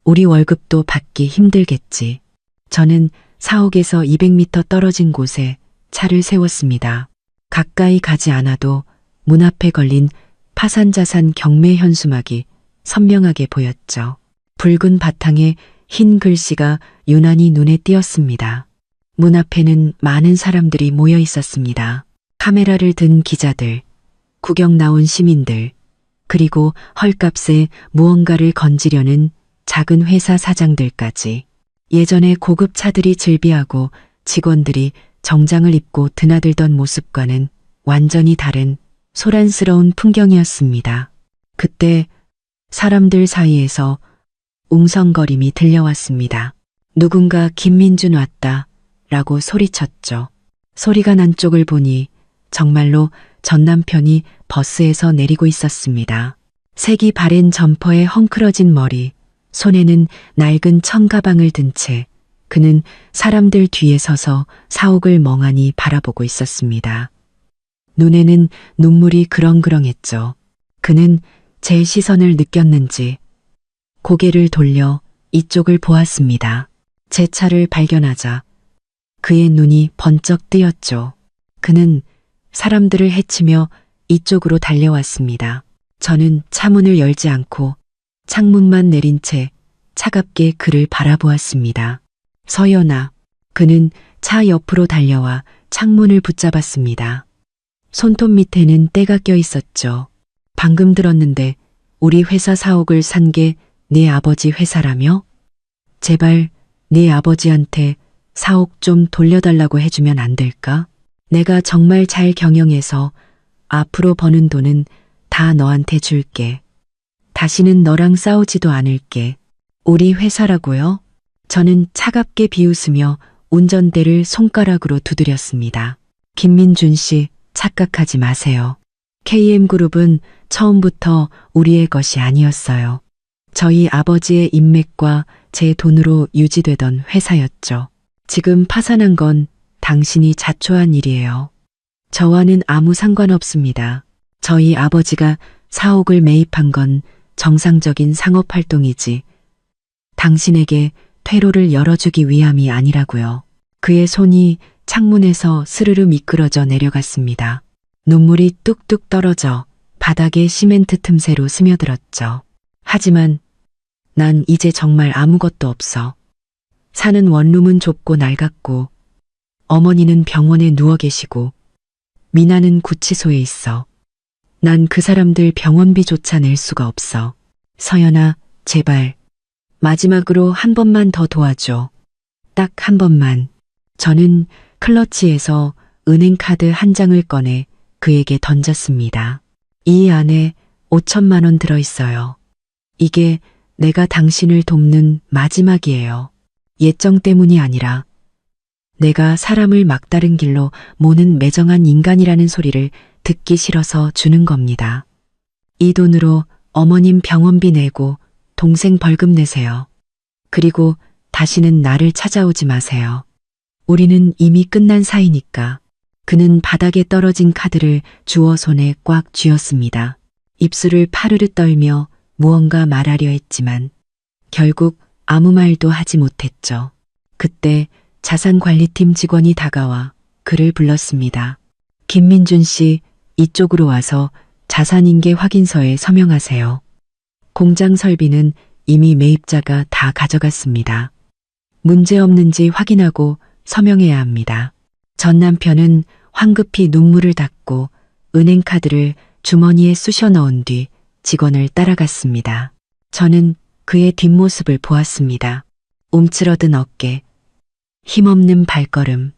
우리 월급도 받기 힘들겠지. 저는 사옥에서 200m 떨어진 곳에 차를 세웠습니다. 가까이 가지 않아도 문 앞에 걸린 파산자산 경매 현수막이 선명하게 보였죠. 붉은 바탕에 흰 글씨가 유난히 눈에 띄었습니다. 문 앞에는 많은 사람들이 모여 있었습니다. 카메라를 든 기자들, 구경 나온 시민들, 그리고 헐값에 무언가를 건지려는 작은 회사 사장들까지. 예전에 고급 차들이 즐비하고 직원들이 정장을 입고 드나들던 모습과는 완전히 다른 소란스러운 풍경이었습니다. 그때 사람들 사이에서 웅성거림이 들려왔습니다. 누군가 김민준 왔다 라고 소리쳤죠. 소리가 난 쪽을 보니 정말로 전 남편이 버스에서 내리고 있었습니다. 색이 바랜 점퍼에 헝클어진 머리, 손에는 낡은 청가방을 든 채 그는 사람들 뒤에 서서 사옥을 멍하니 바라보고 있었습니다. 눈에는 눈물이 그렁그렁했죠. 그는 제 시선을 느꼈는지 고개를 돌려 이쪽을 보았습니다. 제 차를 발견하자 그의 눈이 번쩍 뜨였죠. 그는 사람들을 헤치며 이쪽으로 달려왔습니다. 저는 차문을 열지 않고 창문만 내린 채 차갑게 그를 바라보았습니다. 서연아. 그는 차 옆으로 달려와 창문을 붙잡았습니다. 손톱 밑에는 때가 껴 있었죠. 방금 들었는데 우리 회사 사옥을 산 게 네 아버지 회사라며? 제발 네 아버지한테 사옥 좀 돌려달라고 해주면 안 될까? 내가 정말 잘 경영해서 앞으로 버는 돈은 다 너한테 줄게. 다시는 너랑 싸우지도 않을게. 우리 회사라고요? 저는 차갑게 비웃으며 운전대를 손가락으로 두드렸습니다. 김민준 씨, 착각하지 마세요. KM그룹은 처음부터 우리의 것이 아니었어요. 저희 아버지의 인맥과 제 돈으로 유지되던 회사였죠. 지금 파산한 건 당신이 자초한 일이에요. 저와는 아무 상관없습니다. 저희 아버지가 사옥을 매입한 건 정상적인 상업활동이지 당신에게 퇴로를 열어주기 위함이 아니라고요. 그의 손이 창문에서 스르르 미끄러져 내려갔습니다. 눈물이 뚝뚝 떨어져 바닥에 시멘트 틈새로 스며들었죠. 하지만 난 이제 정말 아무것도 없어. 사는 원룸은 좁고 낡았고 어머니는 병원에 누워 계시고 미나는 구치소에 있어. 난 그 사람들 병원비조차 낼 수가 없어. 서연아, 제발 마지막으로 한 번만 더 도와줘. 딱 한 번만. 저는 클러치에서 은행카드 한 장을 꺼내 그에게 던졌습니다. 이 안에 5천만 원 들어있어요. 이게 내가 당신을 돕는 마지막이에요. 예정 때문이 아니라 내가 사람을 막다른 길로 모는 매정한 인간이라는 소리를 듣기 싫어서 주는 겁니다. 이 돈으로 어머님 병원비 내고 동생 벌금 내세요. 그리고 다시는 나를 찾아오지 마세요. 우리는 이미 끝난 사이니까. 그는 바닥에 떨어진 카드를 주워 손에 꽉 쥐었습니다. 입술을 파르르 떨며 무언가 말하려 했지만 결국 아무 말도 하지 못했죠. 그때 자산관리팀 직원이 다가와 그를 불렀습니다. 김민준 씨, 이쪽으로 와서 자산인계 확인서에 서명하세요. 공장 설비는 이미 매입자가 다 가져갔습니다. 문제 없는지 확인하고 서명해야 합니다. 전 남편은 황급히 눈물을 닦고 은행카드를 주머니에 쑤셔 넣은 뒤 직원을 따라갔습니다. 저는 그의 뒷모습을 보았습니다. 움츠러든 어깨, 힘없는 발걸음,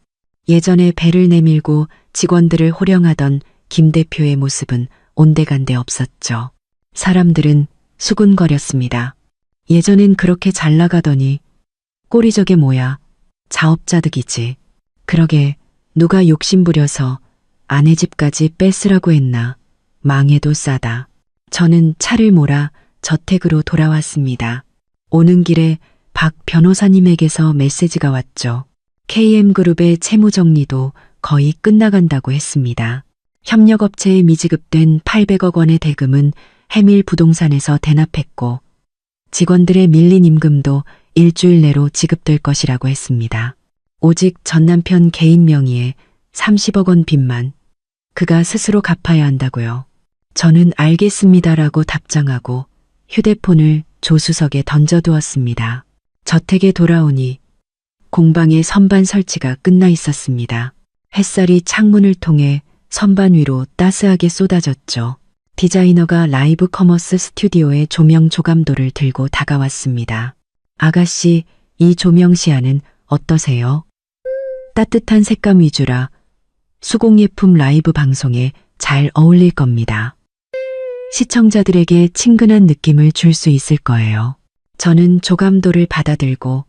예전에 배를 내밀고 직원들을 호령하던 김 대표의 모습은 온데간데 없었죠. 사람들은 수군거렸습니다. 예전엔 그렇게 잘 나가더니 꼴이 저게 뭐야, 자업자득이지. 그러게 누가 욕심부려서 아내 집까지 뺏으라고 했나. 망해도 싸다. 저는 차를 몰아 저택으로 돌아왔습니다. 오는 길에 박 변호사님에게서 메시지가 왔죠. KM그룹의 채무 정리도 거의 끝나간다고 했습니다. 협력업체에 미지급된 800억 원의 대금은 해밀 부동산에서 대납했고 직원들의 밀린 임금도 일주일 내로 지급될 것이라고 했습니다. 오직 전 남편 개인 명의의 30억 원 빚만 그가 스스로 갚아야 한다고요. 저는 알겠습니다라고 답장하고 휴대폰을 조수석에 던져두었습니다. 저택에 돌아오니 공방의 선반 설치가 끝나 있었습니다. 햇살이 창문을 통해 선반 위로 따스하게 쏟아졌죠. 디자이너가 라이브 커머스 스튜디오의 조명 조감도를 들고 다가왔습니다. 아가씨, 이 조명 시야는 어떠세요? 따뜻한 색감 위주라 수공예품 라이브 방송에 잘 어울릴 겁니다. 시청자들에게 친근한 느낌을 줄 수 있을 거예요. 저는 조감도를 받아들고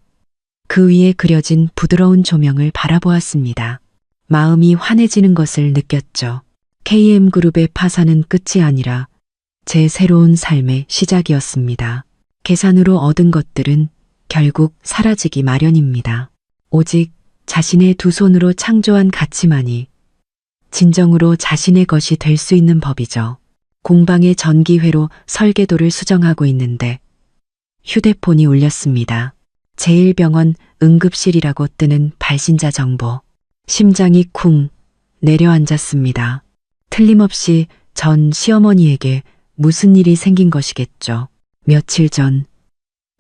그 위에 그려진 부드러운 조명을 바라보았습니다. 마음이 환해지는 것을 느꼈죠. KM그룹의 파산은 끝이 아니라 제 새로운 삶의 시작이었습니다. 계산으로 얻은 것들은 결국 사라지기 마련입니다. 오직 자신의 두 손으로 창조한 가치만이 진정으로 자신의 것이 될 수 있는 법이죠. 공방의 전기회로 설계도를 수정하고 있는데 휴대폰이 울렸습니다. 제1병원 응급실이라고 뜨는 발신자 정보. 심장이 쿵 내려앉았습니다. 틀림없이 전 시어머니에게 무슨 일이 생긴 것이겠죠. 며칠 전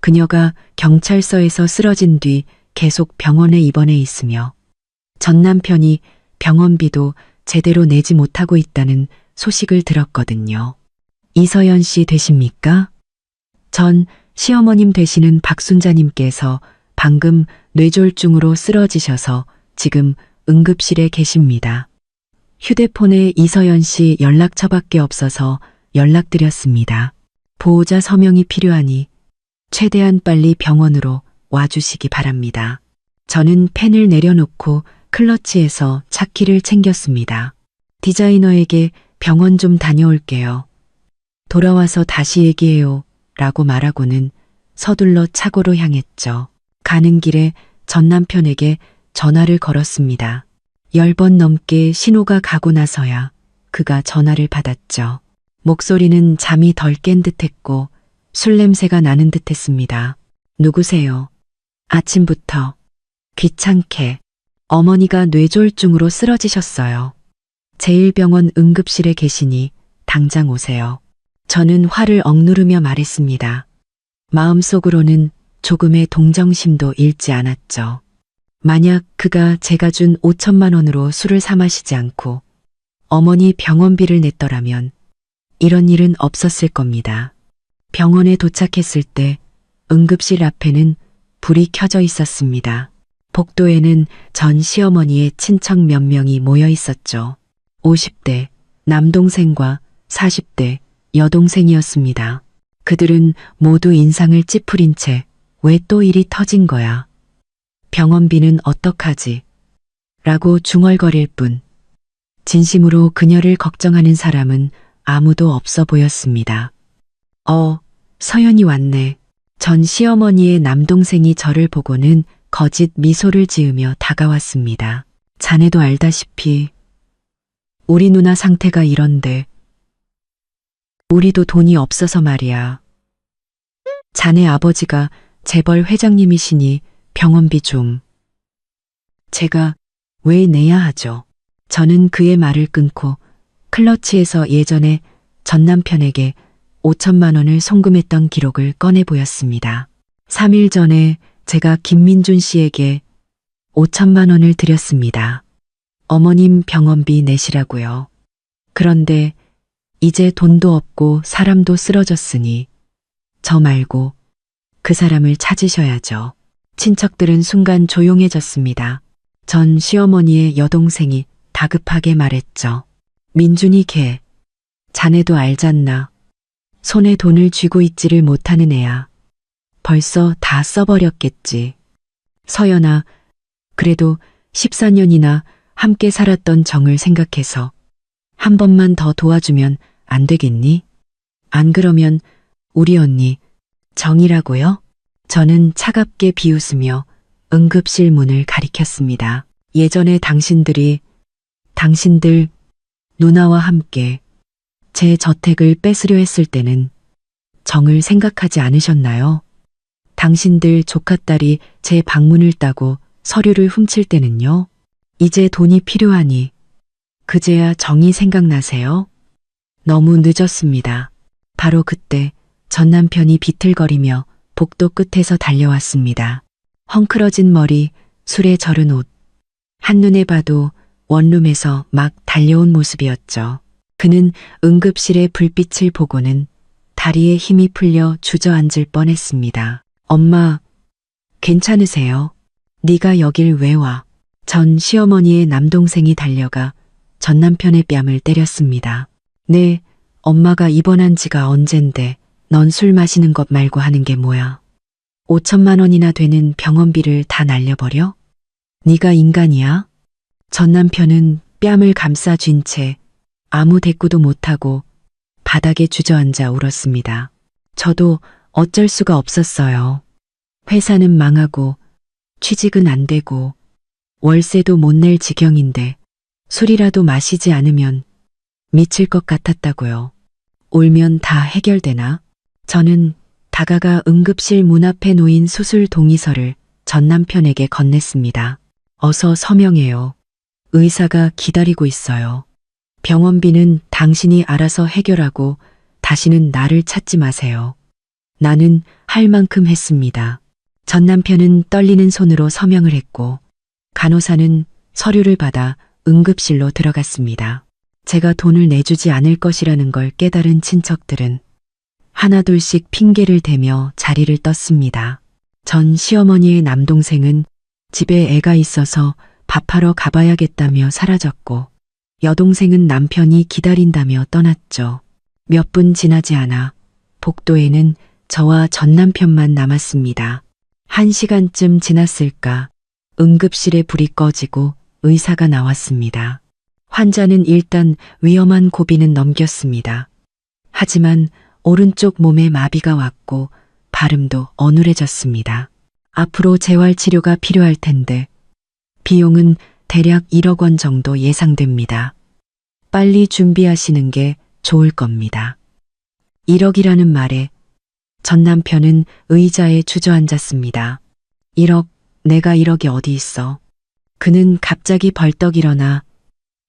그녀가 경찰서에서 쓰러진 뒤 계속 병원에 입원해 있으며 전 남편이 병원비도 제대로 내지 못하고 있다는 소식을 들었거든요. 이서연 씨 되십니까? 전 시어머님 되시는 박순자님께서 방금 뇌졸중으로 쓰러지셔서 지금 응급실에 계십니다. 휴대폰에 이서연 씨 연락처밖에 없어서 연락드렸습니다. 보호자 서명이 필요하니 최대한 빨리 병원으로 와주시기 바랍니다. 저는 펜을 내려놓고 클러치에서 차키를 챙겼습니다. 디자이너에게 병원 좀 다녀올게요. 돌아와서 다시 얘기해요. 라고 말하고는 서둘러 차고로 향했죠. 가는 길에 전 남편에게 전화를 걸었습니다. 10번 넘게 신호가 가고 나서야 그가 전화를 받았죠. 목소리는 잠이 덜 깬 듯했고 술 냄새가 나는 듯했습니다. 누구세요? 아침부터 귀찮게 어머니가 뇌졸중으로 쓰러지셨어요. 제1병원 응급실에 계시니 당장 오세요. 저는 화를 억누르며 말했습니다. 마음속으로는 조금의 동정심도 잃지 않았죠. 만약 그가 제가 준 5천만 원으로 술을 사 마시지 않고 어머니 병원비를 냈더라면 이런 일은 없었을 겁니다. 병원에 도착했을 때 응급실 앞에는 불이 켜져 있었습니다. 복도에는 전 시어머니의 친척 몇 명이 모여 있었죠. 50대 남동생과 40대 여동생이었습니다. 그들은 모두 인상을 찌푸린 채 왜 또 일이 터진 거야? 병원비는 어떡하지? 라고 중얼거릴 뿐 진심으로 그녀를 걱정하는 사람은 아무도 없어 보였습니다. 서연이 왔네. 전 시어머니의 남동생이 저를 보고는 거짓 미소를 지으며 다가왔습니다. 자네도 알다시피 우리 누나 상태가 이런데 우리도 돈이 없어서 말이야. 자네 아버지가 재벌 회장님이시니 병원비 좀 제가 왜 내야 하죠? 저는 그의 말을 끊고 클러치에서 예전에 전 남편에게 5천만 원을 송금했던 기록을 꺼내 보였습니다. 3일 전에 제가 김민준 씨에게 5천만 원을 드렸습니다. 어머님 병원비 내시라고요. 그런데 이제 돈도 없고 사람도 쓰러졌으니 저 말고 그 사람을 찾으셔야죠. 친척들은 순간 조용해졌습니다. 전 시어머니의 여동생이 다급하게 말했죠. 민준이 걔, 자네도 알잖나. 손에 돈을 쥐고 있지를 못하는 애야. 벌써 다 써버렸겠지. 서연아, 그래도 14년이나 함께 살았던 정을 생각해서 한 번만 더 도와주면 안 되겠니? 안 그러면 우리 언니 정이라고요? 저는 차갑게 비웃으며 응급실 문을 가리켰습니다. 예전에 당신들 누나와 함께 제 저택을 뺏으려 했을 때는 정을 생각하지 않으셨나요? 당신들 조카딸이 제 방문을 따고 서류를 훔칠 때는요? 이제 돈이 필요하니 그제야 정이 생각나세요? 너무 늦었습니다. 바로 그때 전 남편이 비틀거리며 복도 끝에서 달려왔습니다. 헝클어진 머리, 술에 절은 옷. 한눈에 봐도 원룸에서 막 달려온 모습이었죠. 그는 응급실의 불빛을 보고는 다리에 힘이 풀려 주저앉을 뻔했습니다. 엄마, 괜찮으세요? 네가 여길 왜 와? 전 시어머니의 남동생이 달려가 전 남편의 뺨을 때렸습니다. 네, 엄마가 입원한 지가 언젠데 넌 술 마시는 것 말고 하는 게 뭐야? 5천만 원이나 되는 병원비를 다 날려버려? 네가 인간이야? 전 남편은 뺨을 감싸 쥔 채 아무 대꾸도 못하고 바닥에 주저앉아 울었습니다. 저도 어쩔 수가 없었어요. 회사는 망하고 취직은 안 되고 월세도 못 낼 지경인데 술이라도 마시지 않으면 미칠 것 같았다고요. 울면 다 해결되나? 저는 다가가 응급실 문 앞에 놓인 수술 동의서를 전 남편에게 건넸습니다. 어서 서명해요. 의사가 기다리고 있어요. 병원비는 당신이 알아서 해결하고 다시는 나를 찾지 마세요. 나는 할 만큼 했습니다. 전 남편은 떨리는 손으로 서명을 했고 간호사는 서류를 받아 응급실로 들어갔습니다. 제가 돈을 내주지 않을 것이라는 걸 깨달은 친척들은 하나둘씩 핑계를 대며 자리를 떴습니다. 전 시어머니의 남동생은 집에 애가 있어서 밥하러 가봐야겠다며 사라졌고 여동생은 남편이 기다린다며 떠났죠. 몇 분 지나지 않아 복도에는 저와 전 남편만 남았습니다. 1시간쯤 지났을까 응급실에 불이 꺼지고 의사가 나왔습니다. 환자는 일단 위험한 고비는 넘겼습니다. 하지만 오른쪽 몸에 마비가 왔고 발음도 어눌해졌습니다. 앞으로 재활치료가 필요할 텐데 비용은 대략 1억 원 정도 예상됩니다. 빨리 준비하시는 게 좋을 겁니다. 1억이라는 말에 전 남편은 의자에 주저앉았습니다. 1억, 내가 1억이 어디 있어? 그는 갑자기 벌떡 일어나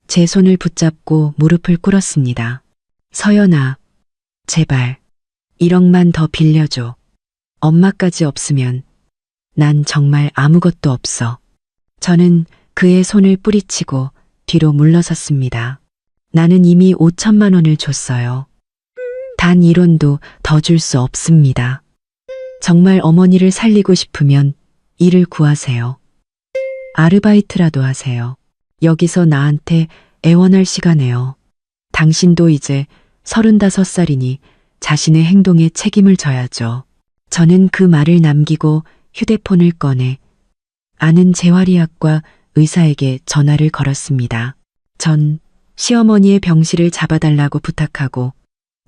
제 손을 붙잡고 무릎을 꿇었습니다. 서연아, 제발 1억만 더 빌려줘. 엄마까지 없으면 난 정말 아무것도 없어. 저는 그의 손을 뿌리치고 뒤로 물러섰습니다. 나는 이미 5천만 원을 줬어요. 단 1원도 더 줄 수 없습니다. 정말 어머니를 살리고 싶으면 일을 구하세요. 아르바이트라도 하세요. 여기서 나한테 애원할 시간에요. 당신도 이제 35살이니 자신의 행동에 책임을 져야죠. 저는 그 말을 남기고 휴대폰을 꺼내 아는 재활의학과 의사에게 전화를 걸었습니다. 전 시어머니의 병실을 잡아달라고 부탁하고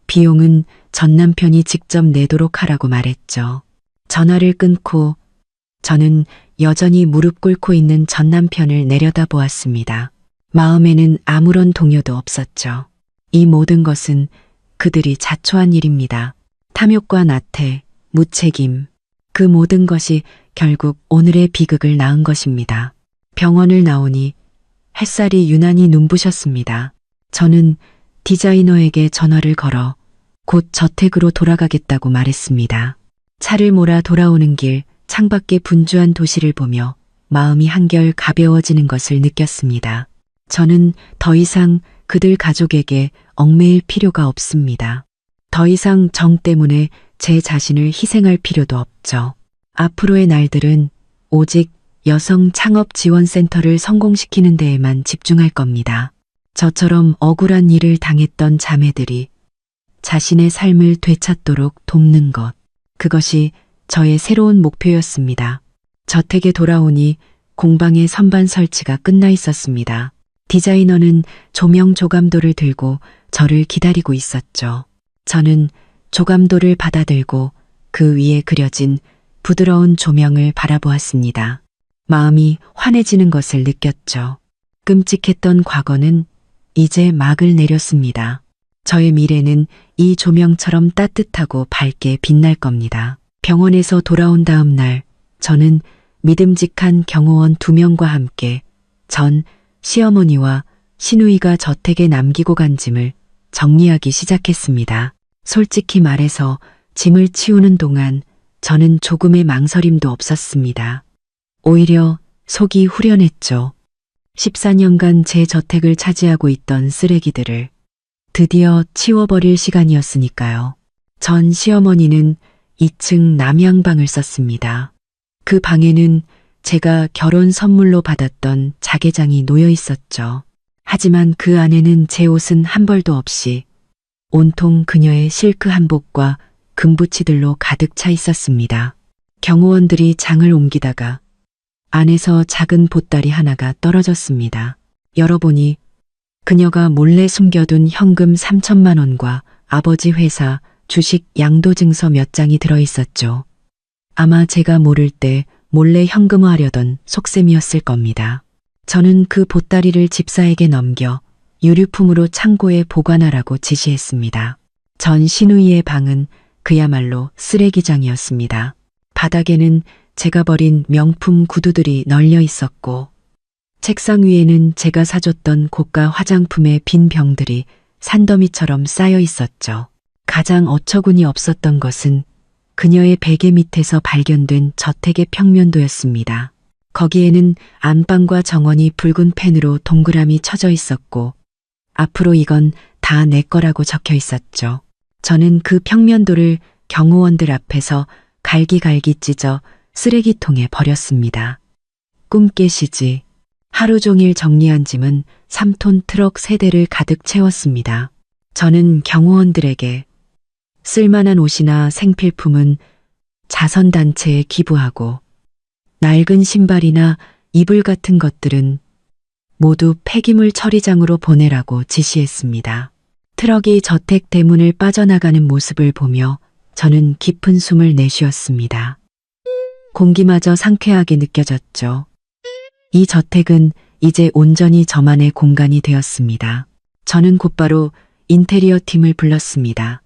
비용은 전 남편이 직접 내도록 하라고 말했죠. 전화를 끊고 저는 여전히 무릎 꿇고 있는 전 남편을 내려다보았습니다. 마음에는 아무런 동요도 없었죠. 이 모든 것은 그들이 자초한 일입니다. 탐욕과 나태, 무책임, 그 모든 것이 결국 오늘의 비극을 낳은 것입니다. 병원을 나오니 햇살이 유난히 눈부셨습니다. 저는 디자이너에게 전화를 걸어 곧 저택으로 돌아가겠다고 말했습니다. 차를 몰아 돌아오는 길 창밖의 분주한 도시를 보며 마음이 한결 가벼워지는 것을 느꼈습니다. 저는 더 이상 그들 가족에게 얽매일 필요가 없습니다. 더 이상 정 때문에 제 자신을 희생할 필요도 없죠. 앞으로의 날들은 오직 여성 창업 지원센터를 성공시키는 데에만 집중할 겁니다. 저처럼 억울한 일을 당했던 자매들이 자신의 삶을 되찾도록 돕는 것. 그것이 저의 새로운 목표였습니다. 저택에 돌아오니 공방의 선반 설치가 끝나 있었습니다. 디자이너는 조명 조감도를 들고 저를 기다리고 있었죠. 저는 조감도를 받아들고 그 위에 그려진 부드러운 조명을 바라보았습니다. 마음이 환해지는 것을 느꼈죠. 끔찍했던 과거는 이제 막을 내렸습니다. 저의 미래는 이 조명처럼 따뜻하고 밝게 빛날 겁니다. 병원에서 돌아온 다음 날, 저는 믿음직한 경호원 2명과 함께 전 시어머니와 시누이가 저택에 남기고 간 짐을 정리하기 시작했습니다. 솔직히 말해서 짐을 치우는 동안 저는 조금의 망설임도 없었습니다. 오히려 속이 후련했죠. 14년간 제 저택을 차지하고 있던 쓰레기들을 드디어 치워버릴 시간이었으니까요. 전 시어머니는 2층 남향방을 썼습니다. 그 방에는 제가 결혼 선물로 받았던 자개장이 놓여 있었죠. 하지만 그 안에는 제 옷은 한 벌도 없이 온통 그녀의 실크 한복과 금부치들로 가득 차 있었습니다. 경호원들이 장을 옮기다가 안에서 작은 보따리 하나가 떨어졌습니다. 열어보니 그녀가 몰래 숨겨둔 현금 3천만 원과 아버지 회사 주식 양도증서 몇 장이 들어있었죠. 아마 제가 모를 때 몰래 현금화하려던 속셈이었을 겁니다. 저는 그 보따리를 집사에게 넘겨 유류품으로 창고에 보관하라고 지시했습니다. 전 시누이의 방은 그야말로 쓰레기장이었습니다. 바닥에는 제가 버린 명품 구두들이 널려 있었고, 책상 위에는 제가 사줬던 고가 화장품의 빈 병들이 산더미처럼 쌓여 있었죠. 가장 어처구니 없었던 것은 그녀의 베개 밑에서 발견된 저택의 평면도였습니다. 거기에는 안방과 정원이 붉은 펜으로 동그라미 쳐져 있었고, 앞으로 이건 다 내 거라고 적혀 있었죠. 저는 그 평면도를 경호원들 앞에서 갈기갈기 찢어 쓰레기통에 버렸습니다. 꿈 깨시지. 하루 종일 정리한 짐은 3톤 트럭 3대를 가득 채웠습니다. 저는 경호원들에게 쓸만한 옷이나 생필품은 자선단체에 기부하고, 낡은 신발이나 이불 같은 것들은 모두 폐기물 처리장으로 보내라고 지시했습니다. 트럭이 저택 대문을 빠져나가는 모습을 보며 저는 깊은 숨을 내쉬었습니다. 공기마저 상쾌하게 느껴졌죠. 이 저택은 이제 온전히 저만의 공간이 되었습니다. 저는 곧바로 인테리어 팀을 불렀습니다.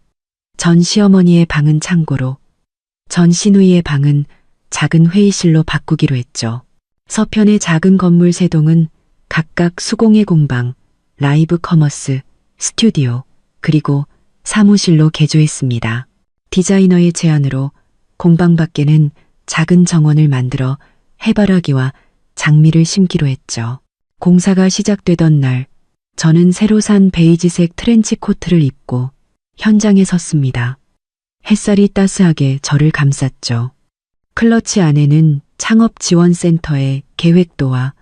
전 시어머니의 방은 창고로, 전 시누이의 방은 작은 회의실로 바꾸기로 했죠. 서편의 작은 건물 3동은 각각 수공예 공방, 라이브 커머스, 스튜디오, 그리고 사무실로 개조했습니다. 디자이너의 제안으로 공방 밖에는 작은 정원을 만들어 해바라기와 장미를 심기로 했죠. 공사가 시작되던 날, 저는 새로 산 베이지색 트렌치 코트를 입고 현장에 섰습니다. 햇살이 따스하게 저를 감쌌죠. 클러치 안에는 창업지원센터의 계획도와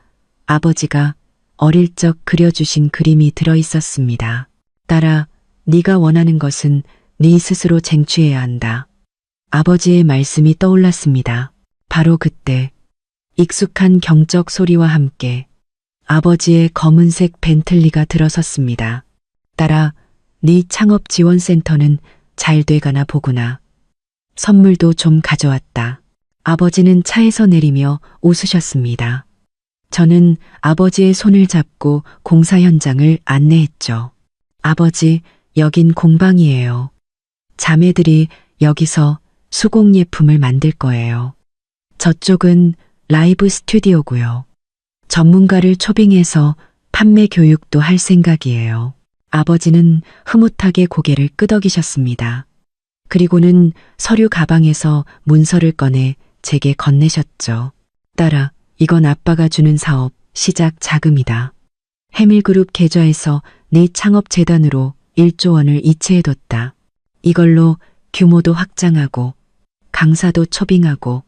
아버지가 어릴 적 그려주신 그림이 들어 있었습니다. 딸아, 네가 원하는 것은 네 스스로 쟁취해야 한다. 아버지의 말씀이 떠올랐습니다. 바로 그때 익숙한 경적 소리와 함께 아버지의 검은색 벤틀리가 들어섰습니다. 딸아, 네 창업지원센터는 잘 돼가나 보구나. 선물도 좀 가져왔다. 아버지는 차에서 내리며 웃으셨습니다. 저는 아버지의 손을 잡고 공사 현장을 안내했죠. 아버지, 여긴 공방이에요. 자매들이 여기서 수공예품을 만들 거예요. 저쪽은 라이브 스튜디오고요. 전문가를 초빙해서 판매 교육도 할 생각이에요. 아버지는 흐뭇하게 고개를 끄덕이셨습니다. 그리고는 서류 가방에서 문서를 꺼내 제게 건네셨죠. 딸아, 이건 아빠가 주는 사업 시작 자금이다. 해밀그룹 계좌에서 네 창업재단으로 1조 원을 이체해뒀다. 이걸로 규모도 확장하고 강사도 초빙하고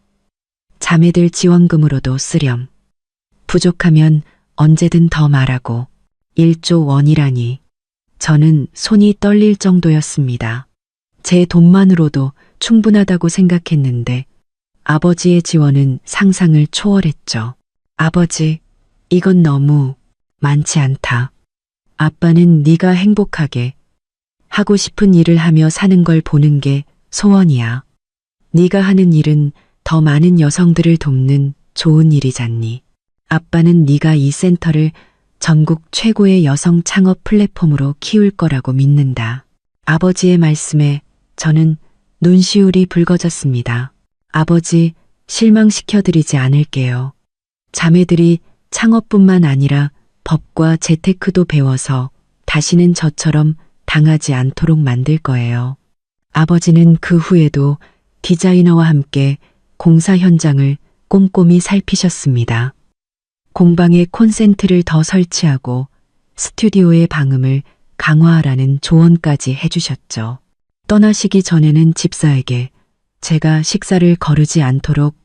자매들 지원금으로도 쓰렴. 부족하면 언제든 더 말하고. 1조 원이라니. 저는 손이 떨릴 정도였습니다. 제 돈만으로도 충분하다고 생각했는데 아버지의 지원은 상상을 초월했죠. 아버지, 이건 너무 많지 않다. 아빠는 네가 행복하게 하고 싶은 일을 하며 사는 걸 보는 게 소원이야. 네가 하는 일은 더 많은 여성들을 돕는 좋은 일이잖니. 아빠는 네가 이 센터를 전국 최고의 여성 창업 플랫폼으로 키울 거라고 믿는다. 아버지의 말씀에 저는 눈시울이 붉어졌습니다. 아버지, 실망시켜드리지 않을게요. 자매들이 창업뿐만 아니라 법과 재테크도 배워서 다시는 저처럼 당하지 않도록 만들 거예요. 아버지는 그 후에도 디자이너와 함께 공사 현장을 꼼꼼히 살피셨습니다. 공방에 콘센트를 더 설치하고 스튜디오의 방음을 강화하라는 조언까지 해주셨죠. 떠나시기 전에는 집사에게 제가 식사를 거르지 않도록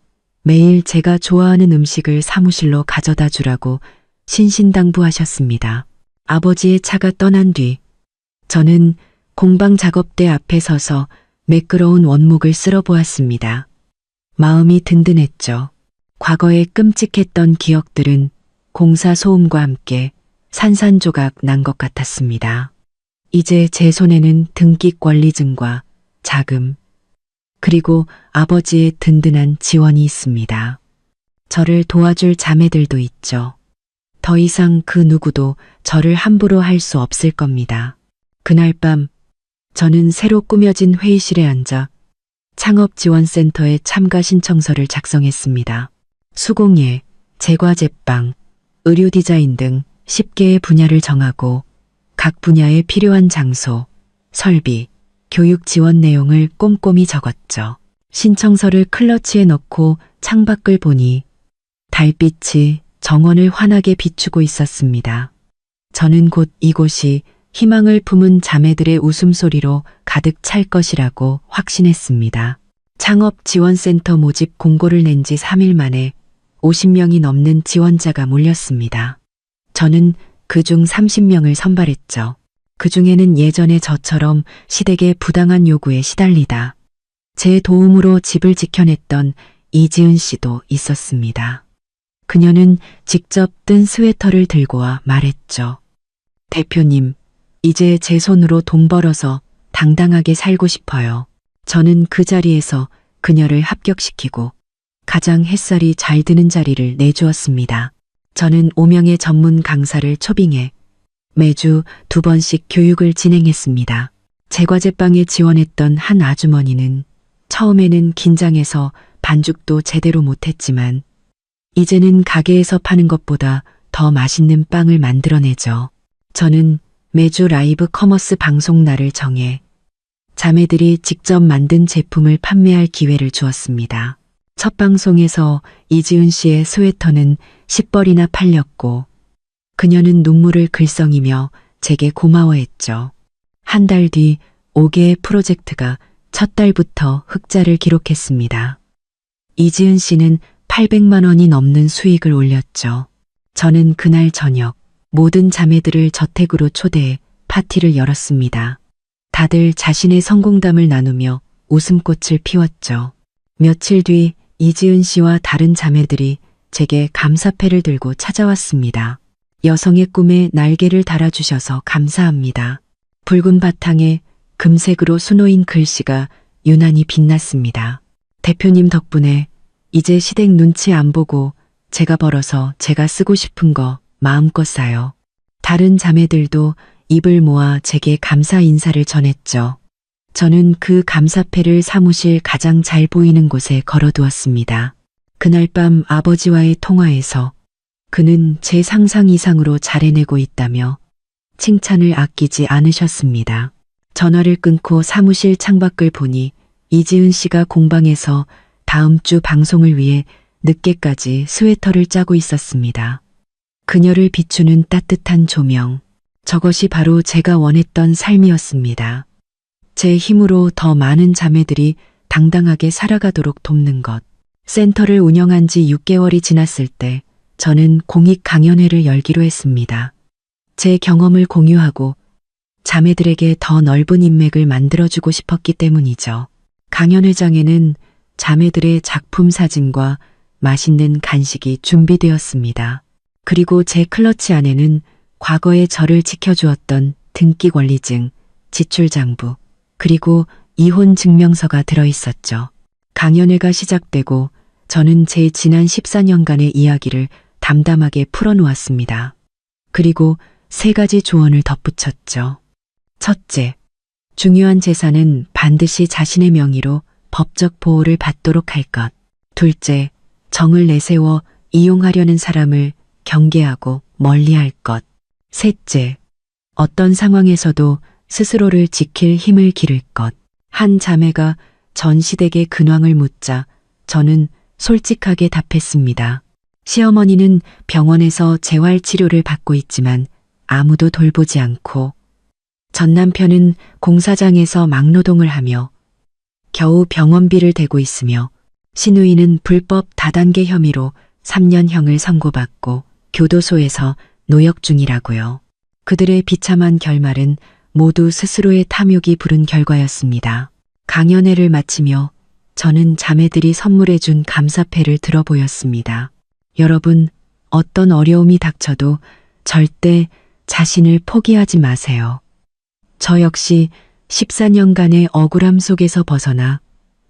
매일 제가 좋아하는 음식을 사무실로 가져다 주라고 신신당부하셨습니다. 아버지의 차가 떠난 뒤 저는 공방 작업대 앞에 서서 매끄러운 원목을 쓸어보았습니다. 마음이 든든했죠. 과거에 끔찍했던 기억들은 공사 소음과 함께 산산조각 난 것 같았습니다. 이제 제 손에는 등기 권리증과 자금, 그리고 아버지의 든든한 지원이 있습니다. 저를 도와줄 자매들도 있죠. 더 이상 그 누구도 저를 함부로 할 수 없을 겁니다. 그날 밤 저는 새로 꾸며진 회의실에 앉아 창업지원센터에 참가 신청서를 작성했습니다. 수공예, 제과제빵, 의류 디자인 등 10개의 분야를 정하고 각 분야에 필요한 장소, 설비, 교육 지원 내용을 꼼꼼히 적었죠. 신청서를 클러치에 넣고 창밖을 보니 달빛이 정원을 환하게 비추고 있었습니다. 저는 곧 이곳이 희망을 품은 자매들의 웃음소리로 가득 찰 것이라고 확신했습니다. 창업지원센터 모집 공고를 낸 지 3일 만에 50명이 넘는 지원자가 몰렸습니다. 저는 그중 30명을 선발했죠. 그중에는 예전에 저처럼 시댁의 부당한 요구에 시달리다 제 도움으로 집을 지켜냈던 이지은 씨도 있었습니다. 그녀는 직접 뜬 스웨터를 들고 와 말했죠. 대표님, 이제 제 손으로 돈 벌어서 당당하게 살고 싶어요. 저는 그 자리에서 그녀를 합격시키고 가장 햇살이 잘 드는 자리를 내주었습니다. 저는 5명의 전문 강사를 초빙해 매주 2번씩 교육을 진행했습니다. 제과제빵에 지원했던 한 아주머니는 처음에는 긴장해서 반죽도 제대로 못했지만 이제는 가게에서 파는 것보다 더 맛있는 빵을 만들어내죠. 저는 매주 라이브 커머스 방송 날을 정해 자매들이 직접 만든 제품을 판매할 기회를 주었습니다. 첫 방송에서 이지은 씨의 스웨터는 10벌이나 팔렸고 그녀는 눈물을 글썽이며 제게 고마워했죠. 한 달 뒤 5개의 프로젝트가 첫 달부터 흑자를 기록했습니다. 이지은 씨는 800만 원이 넘는 수익을 올렸죠. 저는 그날 저녁 모든 자매들을 저택으로 초대해 파티를 열었습니다. 다들 자신의 성공담을 나누며 웃음꽃을 피웠죠. 며칠 뒤 이지은 씨와 다른 자매들이 제게 감사패를 들고 찾아왔습니다. 여성의 꿈에 날개를 달아주셔서 감사합니다. 붉은 바탕에 금색으로 수놓인 글씨가 유난히 빛났습니다. 대표님 덕분에 이제 시댁 눈치 안 보고 제가 벌어서 제가 쓰고 싶은 거 마음껏 사요. 다른 자매들도 입을 모아 제게 감사 인사를 전했죠. 저는 그 감사패를 사무실 가장 잘 보이는 곳에 걸어두었습니다. 그날 밤 아버지와의 통화에서 그는 제 상상 이상으로 잘해내고 있다며 칭찬을 아끼지 않으셨습니다. 전화를 끊고 사무실 창밖을 보니 이지은 씨가 공방에서 다음 주 방송을 위해 늦게까지 스웨터를 짜고 있었습니다. 그녀를 비추는 따뜻한 조명, 저것이 바로 제가 원했던 삶이었습니다. 제 힘으로 더 많은 자매들이 당당하게 살아가도록 돕는 것. 센터를 운영한 지 6개월이 지났을 때 저는 공익 강연회를 열기로 했습니다. 제 경험을 공유하고 자매들에게 더 넓은 인맥을 만들어주고 싶었기 때문이죠. 강연회장에는 자매들의 작품 사진과 맛있는 간식이 준비되었습니다. 그리고 제 클러치 안에는 과거에 저를 지켜주었던 등기 권리증, 지출장부, 그리고 이혼 증명서가 들어있었죠. 강연회가 시작되고 저는 제 지난 14년간의 이야기를 담담하게 풀어놓았습니다. 그리고 3가지 조언을 덧붙였죠. 첫째, 중요한 재산은 반드시 자신의 명의로 법적 보호를 받도록 할 것. 둘째, 정을 내세워 이용하려는 사람을 경계하고 멀리할 것. 셋째, 어떤 상황에서도 스스로를 지킬 힘을 기를 것. 한 자매가 전시댁의 근황을 묻자 저는 솔직하게 답했습니다. 시어머니는 병원에서 재활치료를 받고 있지만 아무도 돌보지 않고 전 남편은 공사장에서 막노동을 하며 겨우 병원비를 대고 있으며 시누이는 불법 다단계 혐의로 3년형을 선고받고 교도소에서 노역 중이라고요. 그들의 비참한 결말은 모두 스스로의 탐욕이 부른 결과였습니다. 강연회를 마치며 저는 자매들이 선물해준 감사패를 들어보였습니다. 여러분, 어떤 어려움이 닥쳐도 절대 자신을 포기하지 마세요. 저 역시 14년간의 억울함 속에서 벗어나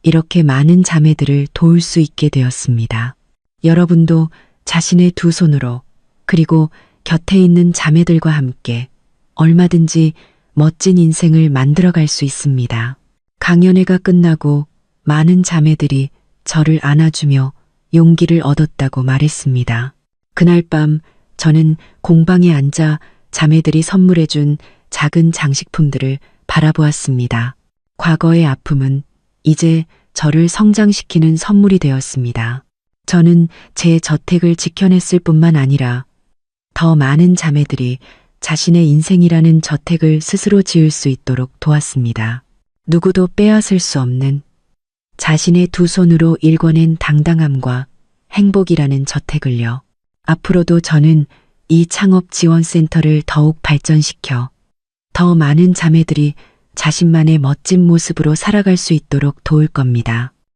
이렇게 많은 자매들을 도울 수 있게 되었습니다. 여러분도 자신의 2손으로 그리고 곁에 있는 자매들과 함께 얼마든지 멋진 인생을 만들어갈 수 있습니다. 강연회가 끝나고 많은 자매들이 저를 안아주며 용기를 얻었다고 말했습니다. 그날 밤 저는 공방에 앉아 자매들이 선물해준 작은 장식품들을 바라보았습니다. 과거의 아픔은 이제 저를 성장시키는 선물이 되었습니다. 저는 제 저택을 지켜냈을 뿐만 아니라 더 많은 자매들이 자신의 인생이라는 저택을 스스로 지을 수 있도록 도왔습니다. 누구도 빼앗을 수 없는 자신의 2손으로 일궈낸 당당함과 행복이라는 저택을요. 앞으로도 저는 이 창업지원센터를 더욱 발전시켜 더 많은 자매들이 자신만의 멋진 모습으로 살아갈 수 있도록 도울 겁니다.